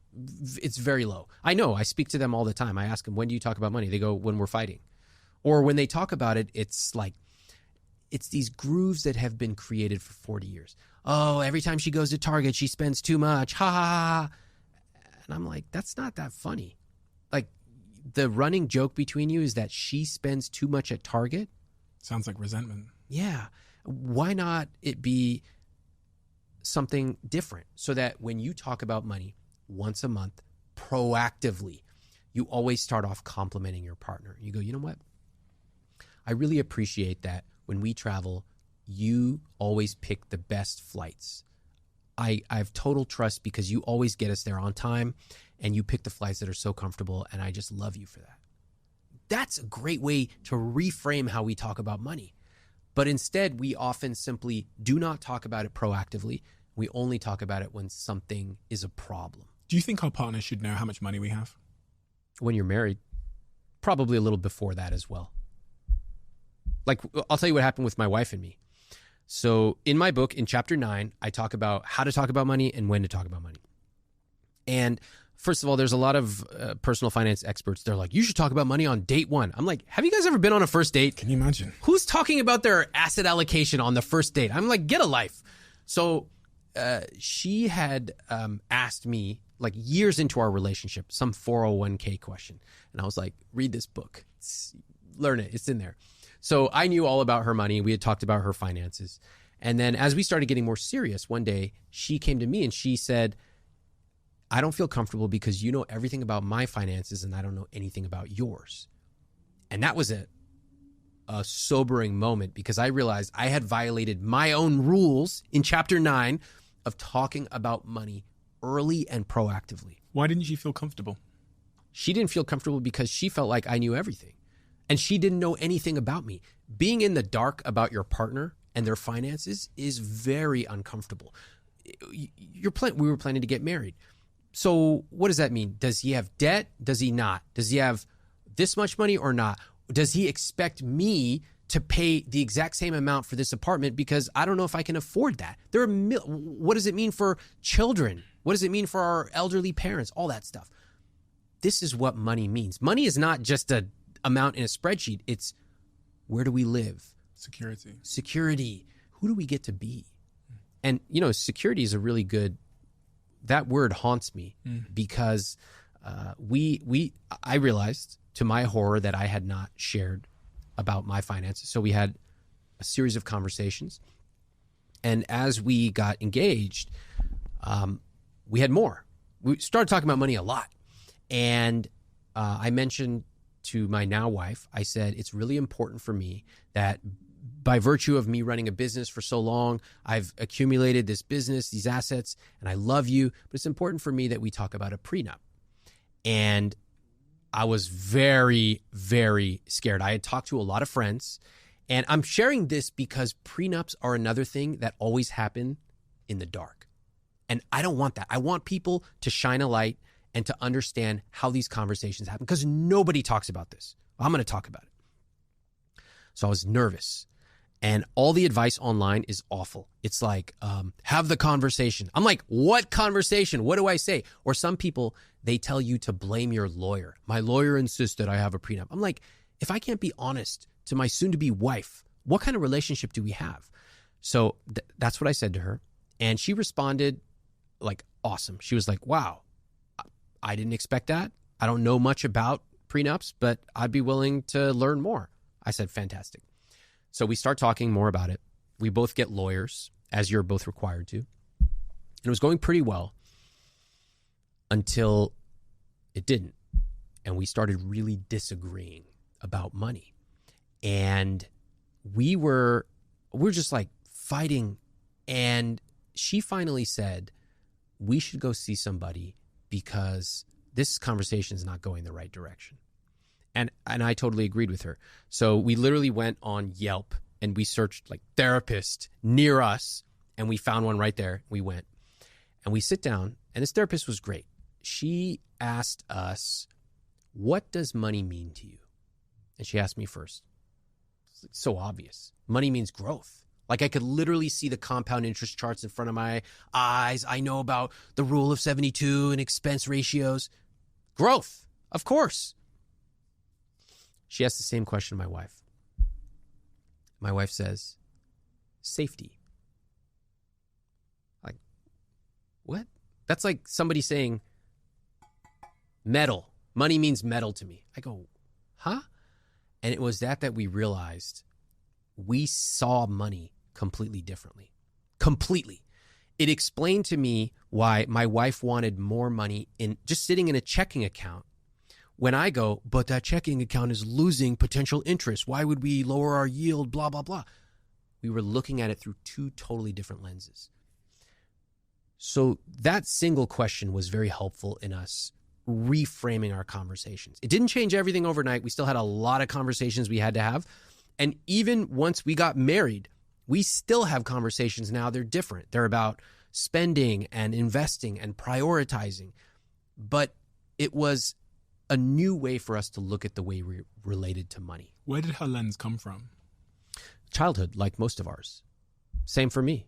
It's very low. I know. I speak to them all the time. I ask them, when do you talk about money? They go, when we're fighting. Or when they talk about it, it's like, it's these grooves that have been created for 40 years. Oh, every time she goes to Target, she spends too much. Ha ha ha. And I'm like, that's not that funny. Like, the running joke between you is that she spends too much at Target. Sounds like resentment. Yeah. Why not it be something different so that when you talk about money once a month, proactively, you always start off complimenting your partner. You go, you know what? I really appreciate that when we travel, you always pick the best flights. I have total trust because you always get us there on time and you pick the flights that are so comfortable, and I just love you for that. That's a great way to reframe how we talk about money. But instead, we often simply do not talk about it proactively. We only talk about it when something is a problem. Do you think our partner should know how much money we have? When you're married, probably a little before that as well. Like, I'll tell you what happened with my wife and me. So in my book, in chapter 9, I talk about how to talk about money and when to talk about money. And first of all, there's a lot of personal finance experts. They're like, you should talk about money on date 1. I'm like, have you guys ever been on a first date? Can you imagine? Who's talking about their asset allocation on the first date? I'm like, get a life. So she had asked me, like years into our relationship, some 401k question. And I was like, read this book. Learn it. It's in there. So I knew all about her money. We had talked about her finances. And then as we started getting more serious, one day she came to me and she said, I don't feel comfortable because you know everything about my finances and I don't know anything about yours. And that was a sobering moment because I realized I had violated my own rules in chapter 9 of talking about money early and proactively. Why didn't you feel comfortable? She didn't feel comfortable because she felt like I knew everything. And she didn't know anything about me. Being in the dark about your partner and their finances is very uncomfortable. We were planning to get married. So what does that mean? Does he have debt? Does he not? Does he have this much money or not? Does he expect me to pay the exact same amount for this apartment because I don't know if I can afford that? What does it mean for children? What does it mean for our elderly parents? All that stuff. This is what money means. Money is not just an amount in a spreadsheet. It's where do we live? Security. Who do we get to be? And, security is a really good, that word haunts me because I realized to my horror that I had not shared about my finances. So we had a series of conversations. And as we got engaged, we had more. We started talking about money a lot. And I mentioned to my now wife, I said, it's really important for me that by virtue of me running a business for so long, I've accumulated this business, these assets, and I love you, but it's important for me that we talk about a prenup. And I was very, very scared. I had talked to a lot of friends, and I'm sharing this because prenups are another thing that always happen in the dark. And I don't want that. I want people to shine a light and to understand how these conversations happen because nobody talks about this. I'm going to talk about it. So I was nervous. And all the advice online is awful. It's like, have the conversation. I'm like, what conversation? What do I say? Or some people, they tell you to blame your lawyer. My lawyer insists that I have a prenup. I'm like, if I can't be honest to my soon-to-be wife, what kind of relationship do we have? So that's what I said to her. And she responded like, awesome. She was like, wow, I didn't expect that. I don't know much about prenups, but I'd be willing to learn more. I said, fantastic. So we start talking more about it. We both get lawyers, as you're both required to. And it was going pretty well until it didn't. And we started really disagreeing about money. And we were just like fighting. And she finally said, we should go see somebody because this conversation is not going the right direction. And I totally agreed with her. So we literally went on Yelp and we searched like therapist near us, and we found one right there. We went and we sit down, and this therapist was great. She asked us, what does money mean to you? And she asked me first. It's so obvious. Money means growth. Like I could literally see the compound interest charts in front of my eyes. I know about the rule of 72 and expense ratios. Growth, of course. She asked the same question to my wife. My wife says, safety. Like, what? That's like somebody saying metal. Money means metal to me. I go, huh? And it was that we realized we saw money completely differently. Completely. It explained to me why my wife wanted more money in just sitting in a checking account. When I go, but that checking account is losing potential interest. Why would we lower our yield? Blah, blah, blah. We were looking at it through two totally different lenses. So that single question was very helpful in us reframing our conversations. It didn't change everything overnight. We still had a lot of conversations we had to have. And even once we got married, we still have conversations now. They're different. They're about spending and investing and prioritizing. But it was a new way for us to look at the way we related to money. Where did her lens come from? Childhood, like most of ours. Same for me.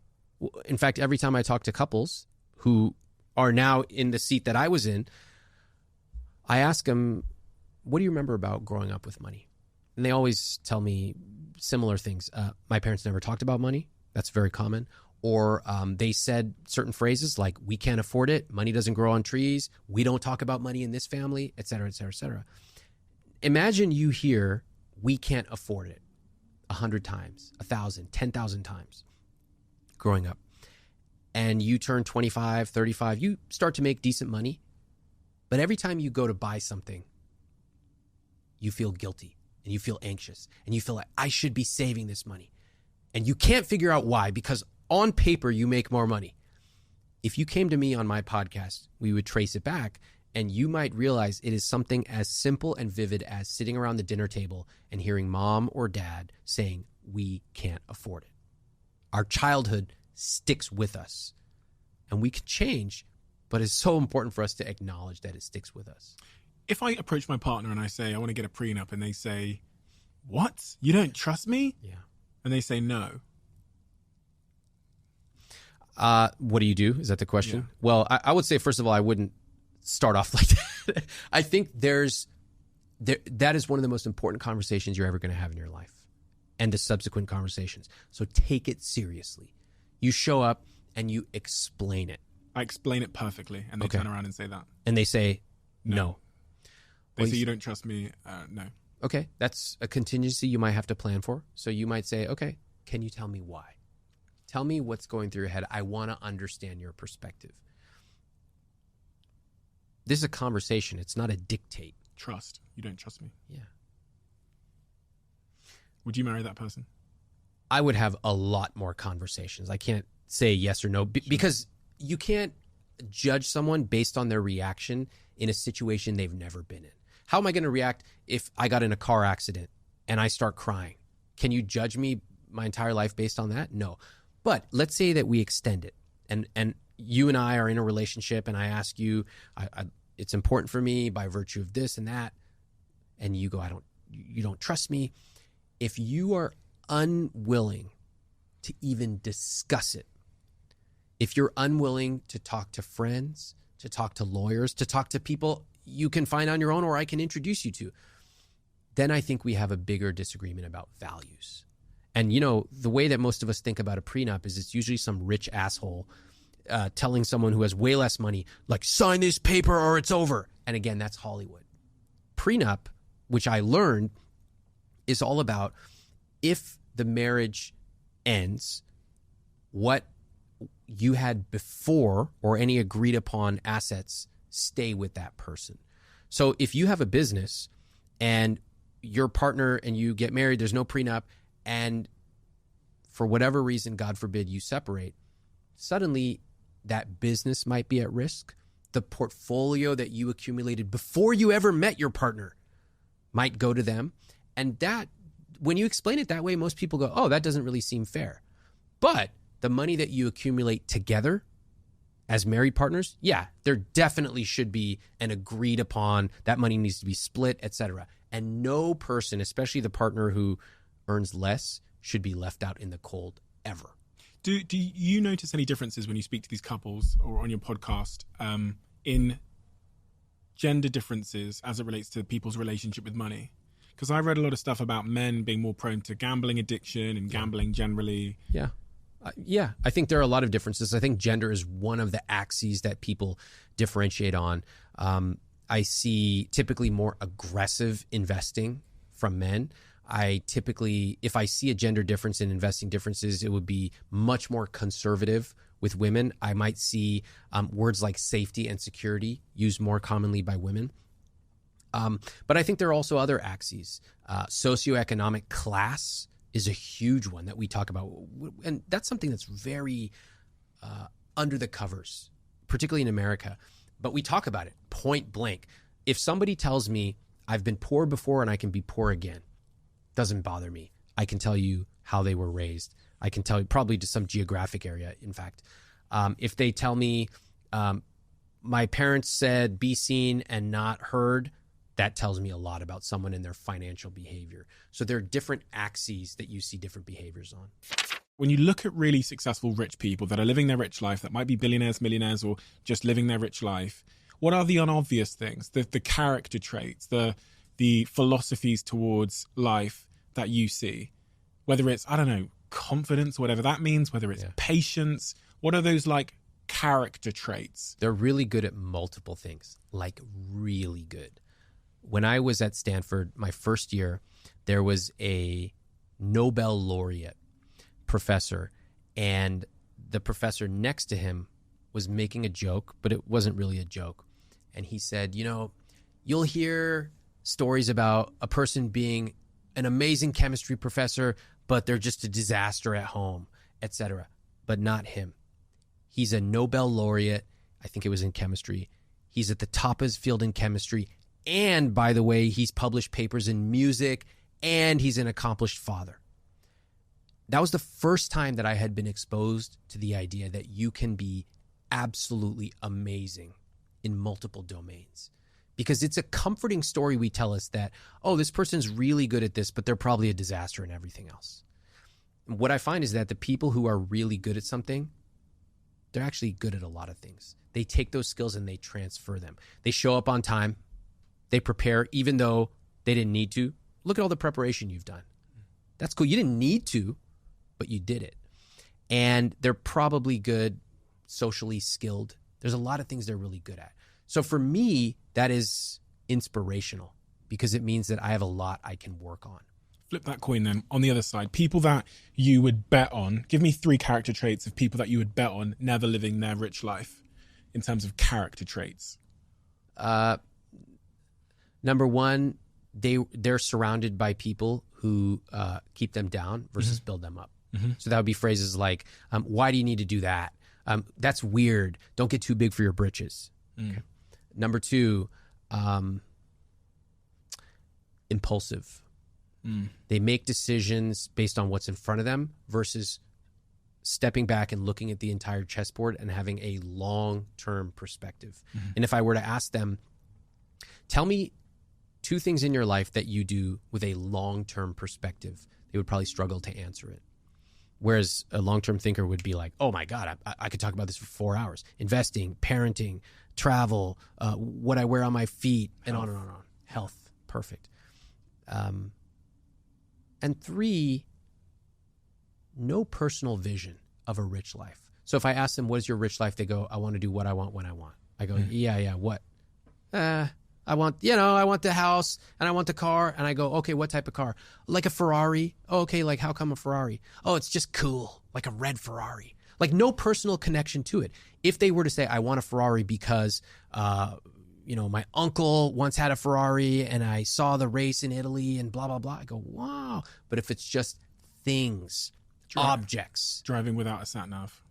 In fact, every time I talk to couples who are now in the seat that I was in, I ask them, what do you remember about growing up with money? And they always tell me similar things. My parents never talked about money. That's very common. Or they said certain phrases like, we can't afford it. Money doesn't grow on trees. We don't talk about money in this family, et cetera, et cetera, et cetera. Imagine you hear, we can't afford it 100 times, 1,000, 10,000 times growing up. And you turn 25, 35, you start to make decent money. But every time you go to buy something, you feel guilty and you feel anxious and you feel like I should be saving this money. And you can't figure out why, because on paper, you make more money. If you came to me on my podcast, we would trace it back and you might realize it is something as simple and vivid as sitting around the dinner table and hearing mom or dad saying, we can't afford it. Our childhood sticks with us and we can change, but it's so important for us to acknowledge that it sticks with us. If I approach my partner and I say, I want to get a prenup, and they say, what? You don't trust me? Yeah. And they say no. What do you do? Is that the question? Yeah. Well, I would say, first of all, I wouldn't start off like that. I think that is one of the most important conversations you're ever going to have in your life, and the subsequent conversations. So take it seriously. You show up and you explain it. I explain it perfectly, and they turn around and say that. And they say, no. They say, you don't trust me? No. Okay, that's a contingency you might have to plan for. So you might say, okay, can you tell me why? Tell me what's going through your head. I want to understand your perspective. This is a conversation. It's not a dictate. Trust. You don't trust me. Yeah. Would you marry that person? I would have a lot more conversations. I can't say yes or no because you can't judge someone based on their reaction in a situation they've never been in. How am I going to react if I got in a car accident and I start crying? Can you judge me my entire life based on that? No. But let's say that we extend it and you and I are in a relationship and I ask you, it's important for me by virtue of this and that. And you go, you don't trust me. If you are unwilling to even discuss it, if you're unwilling to talk to friends, to talk to lawyers, to talk to people you can find on your own or I can introduce you to, then I think we have a bigger disagreement about values. And, you know, the way that most of us think about a prenup is it's usually some rich asshole telling someone who has way less money, like, sign this paper or it's over. And again, that's Hollywood. Prenup, which I learned, is all about if the marriage ends, what you had before or any agreed upon assets stay with that person. So if you have a business and your partner and you get married, there's no prenup, and for whatever reason, God forbid, you separate, suddenly that business might be at risk. the portfolio that you accumulated before you ever met your partner might go to them. And that, when you explain it that way, most people go, oh, that doesn't really seem fair. But the money that you accumulate together as married partners, yeah, there definitely should be an agreed upon, that money needs to be split, etc. And no person, especially the partner who earns less, should be left out in the cold ever. Do you notice any differences when you speak to these couples or on your podcast in gender differences as it relates to people's relationship with money? Because I read a lot of stuff about men being more prone to gambling addiction and gambling generally. Yeah. I think there are a lot of differences. I think gender is one of the axes that people differentiate on. I see typically more aggressive investing from men. If I see a gender difference in investing differences, it would be much more conservative with women. I might see words like safety and security used more commonly by women. But I think there are also other axes. Socioeconomic class is a huge one that we talk about. And that's something that's very under the covers, particularly in America. But we talk about it point blank. If somebody tells me I've been poor before and I can be poor again, doesn't bother me. I can tell you how they were raised. I can tell you probably to some geographic area, in fact. If they tell me my parents said be seen and not heard, that tells me a lot about someone and their financial behavior. So there are different axes that you see different behaviors on. When you look at really successful rich people that are living their rich life, that might be billionaires, millionaires, or just living their rich life, what are the unobvious things, the character traits, the philosophies towards life that you see? Whether it's, I don't know, confidence, whatever that means, whether it's patience, what are those like character traits? They're really good at multiple things, like really good. When I was at Stanford, my first year, there was a Nobel laureate professor, and the professor next to him was making a joke, but it wasn't really a joke. And he said, you'll hear stories about a person being an amazing chemistry professor, but they're just a disaster at home, etc. But not him. He's a Nobel laureate. I think it was in chemistry. He's at the top of his field in chemistry. And by the way, he's published papers in music, and he's an accomplished father. That was the first time that I had been exposed to the idea that you can be absolutely amazing in multiple domains. Because it's a comforting story we tell us that, oh, this person's really good at this, but they're probably a disaster in everything else. And what I find is that the people who are really good at something, they're actually good at a lot of things. They take those skills and they transfer them. They show up on time. They prepare even though they didn't need to. Look at all the preparation you've done. That's cool. You didn't need to, but you did it. And they're probably good, socially skilled. There's a lot of things they're really good at. So for me, that is inspirational because it means that I have a lot I can work on. Flip that coin then. On the other side, people that you would bet on, give me 3 character traits of people that you would bet on never living their rich life in terms of character traits. Number one, they're surrounded by people who keep them down versus build them up. Mm-hmm. So that would be phrases like, why do you need to do that? That's weird. Don't get too big for your britches. Okay. Number 2, impulsive. They make decisions based on what's in front of them versus stepping back and looking at the entire chessboard and having a long-term perspective. And if I were to ask them, tell me 2 things in your life that you do with a long-term perspective, they would probably struggle to answer it. Whereas a long-term thinker would be like, oh my God, I could talk about this for 4 hours. Investing, parenting, travel, what I wear on my feet, and on and on and on. Health, perfect. And 3, no personal vision of a rich life. So if I ask them, what is your rich life? They go, I want to do what I want when I want. I go, yeah, what? I want the house and I want the car. And I go, okay, what type of car? Like a Ferrari. Oh, okay, like how come a Ferrari? Oh, it's just cool, like a red Ferrari. Like no personal connection to it. If they were to say, I want a Ferrari because, my uncle once had a Ferrari and I saw the race in Italy and blah, blah, blah. I go, wow. But if it's just things, objects. Driving without a sat nav.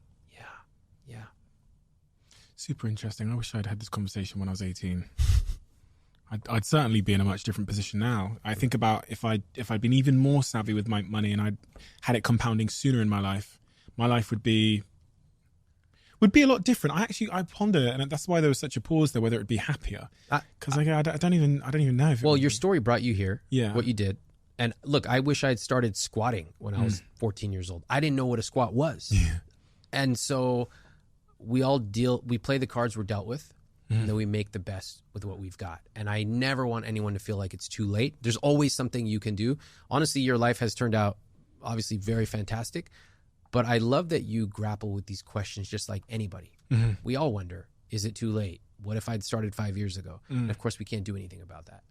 Yeah. Super interesting. I wish I'd had this conversation when I was 18. I'd certainly be in a much different position now. I think about if I'd been even more savvy with my money and I'd had it compounding sooner in my life would be a lot different. I ponder it, and that's why there was such a pause there, whether it'd be happier. Because I don't even know. If well, your story brought you here. Yeah. What you did. And look, I wish I had started squatting when I was 14 years old. I didn't know what a squat was. Yeah. And so we play the cards we're dealt with. And then we make the best with what we've got. And I never want anyone to feel like it's too late. There's always something you can do. Honestly, your life has turned out obviously very fantastic. But I love that you grapple with these questions just like anybody. We all wonder, is it too late? What if I'd started 5 years ago? And of course, we can't do anything about that.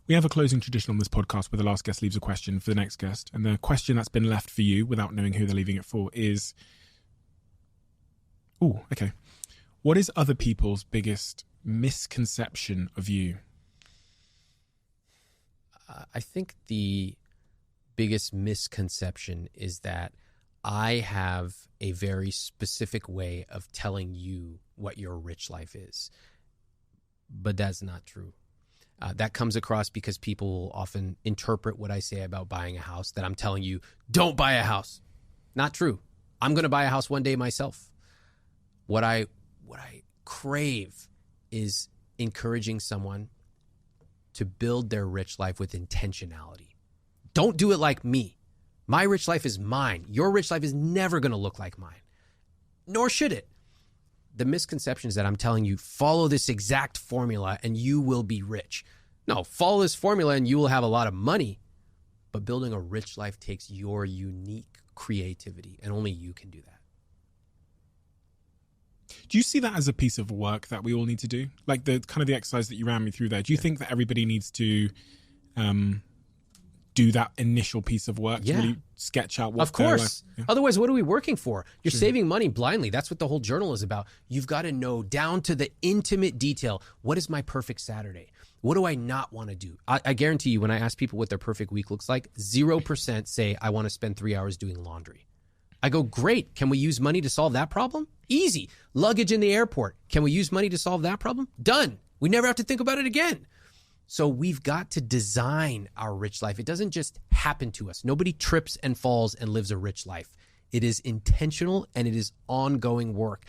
We have a closing tradition on this podcast where the last guest leaves a question for the next guest. And the question that's been left for you without knowing who they're leaving it for is, what is other people's biggest misconception of you? I think the biggest misconception is that I have a very specific way of telling you what your rich life is. But that's not true. That comes across because people will often interpret what I say about buying a house, that I'm telling you, don't buy a house. Not true. I'm going to buy a house one day myself. What I crave is encouraging someone to build their rich life with intentionality. Don't do it like me. My rich life is mine. Your rich life is never going to look like mine, nor should it. The misconception is that I'm telling you, follow this exact formula and you will be rich. No, follow this formula and you will have a lot of money. But building a rich life takes your unique creativity, and only you can do that. Do you see that as a piece of work that we all need to do? Like the kind of the exercise that you ran me through there. Do you think that everybody needs to do that initial piece of work to really sketch out what? Of course. Otherwise, what are we working for? You're saving money blindly. That's what the whole journal is about. You've got to know down to the intimate detail. What is my perfect Saturday? What do I not want to do? I guarantee you, when I ask people what their perfect week looks like, 0% say, I want to spend 3 hours doing laundry. I go, great. Can we use money to solve that problem? Easy. Luggage in the airport. Can we use money to solve that problem? Done. We never have to think about it again. So we've got to design our rich life. It doesn't just happen to us. Nobody trips and falls and lives a rich life. It is intentional and it is ongoing work.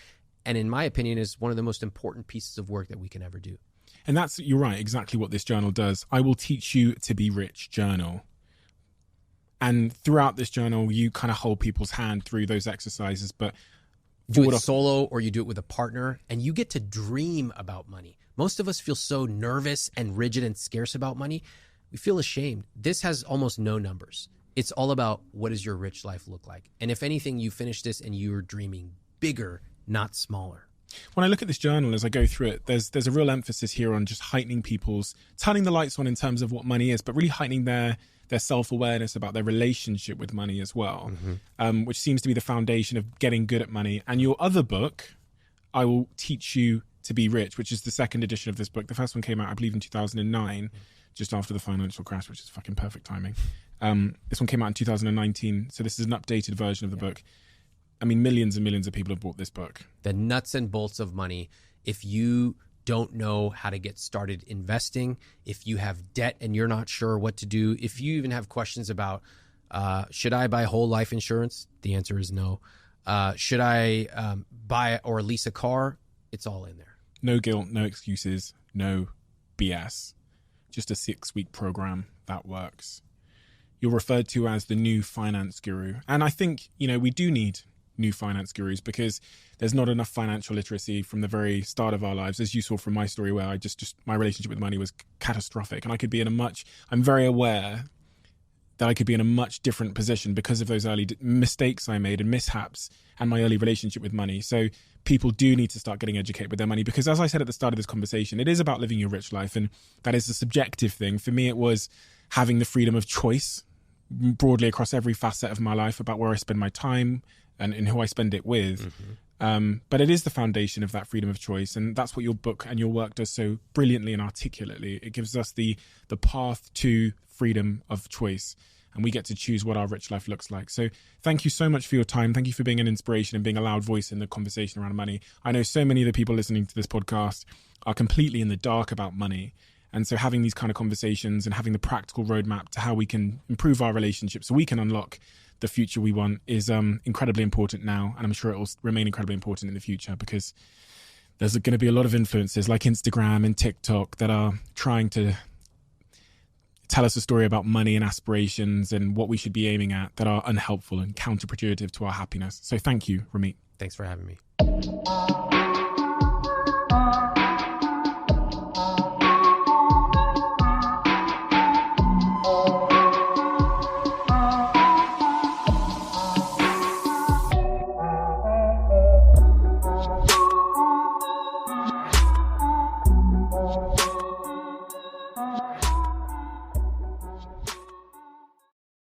And in my opinion, is one of the most important pieces of work that we can ever do. And that's, you're right, exactly what this journal does. I will teach you to be rich journal. And throughout this journal, you kind of hold people's hand through those exercises, but do it solo or you do it with a partner, and you get to dream about money. Most of us feel so nervous and rigid and scarce about money. We feel ashamed. This has almost no numbers. It's all about, what does your rich life look like? And if anything, you finish this and you're dreaming bigger, not smaller. When I look at this journal, as I go through it, there's a real emphasis here on just heightening turning the lights on in terms of what money is, but really heightening their self-awareness about their relationship with money as well, which seems to be the foundation of getting good at money. And your other book, I Will Teach You to Be Rich, which is the second edition of this book. The first one came out, I believe, in 2009, just after the financial crash, which is fucking perfect timing. This one came out in 2019, so this is an updated version of the book. I mean, millions and millions of people have bought this book. The nuts and bolts of money. If you don't know how to get started investing, if you have debt and you're not sure what to do, if you even have questions about, should I buy whole life insurance? The answer is no. Should I buy or lease a car? It's all in there. No guilt, no excuses, no BS. Just a 6-week program that works. You're referred to as the new finance guru. And I think, we do need new finance gurus because there's not enough financial literacy from the very start of our lives. As you saw from my story, where I just my relationship with money was catastrophic, and I could be I'm very aware that I could be in a much different position because of those early mistakes I made and mishaps and my early relationship with money. So people do need to start getting educated with their money, because as I said at the start of this conversation, it is about living your rich life, and that is a subjective thing. For me, it was having the freedom of choice broadly across every facet of my life about where I spend my time and who I spend it with. But it is the foundation of that freedom of choice. And that's what your book and your work does so brilliantly and articulately. It gives us the path to freedom of choice. and we get to choose what our rich life looks like. So thank you so much for your time. Thank you for being an inspiration and being a loud voice in the conversation around money. I know so many of the people listening to this podcast are completely in the dark about money. And so having these kind of conversations and having the practical roadmap to how we can improve our relationships so we can unlock the future we want is incredibly important now. And I'm sure it will remain incredibly important in the future, because there's going to be a lot of influencers like Instagram and TikTok that are trying to tell us a story about money and aspirations and what we should be aiming at that are unhelpful and counterproductive to our happiness. So thank you, Ramit. Thanks for having me.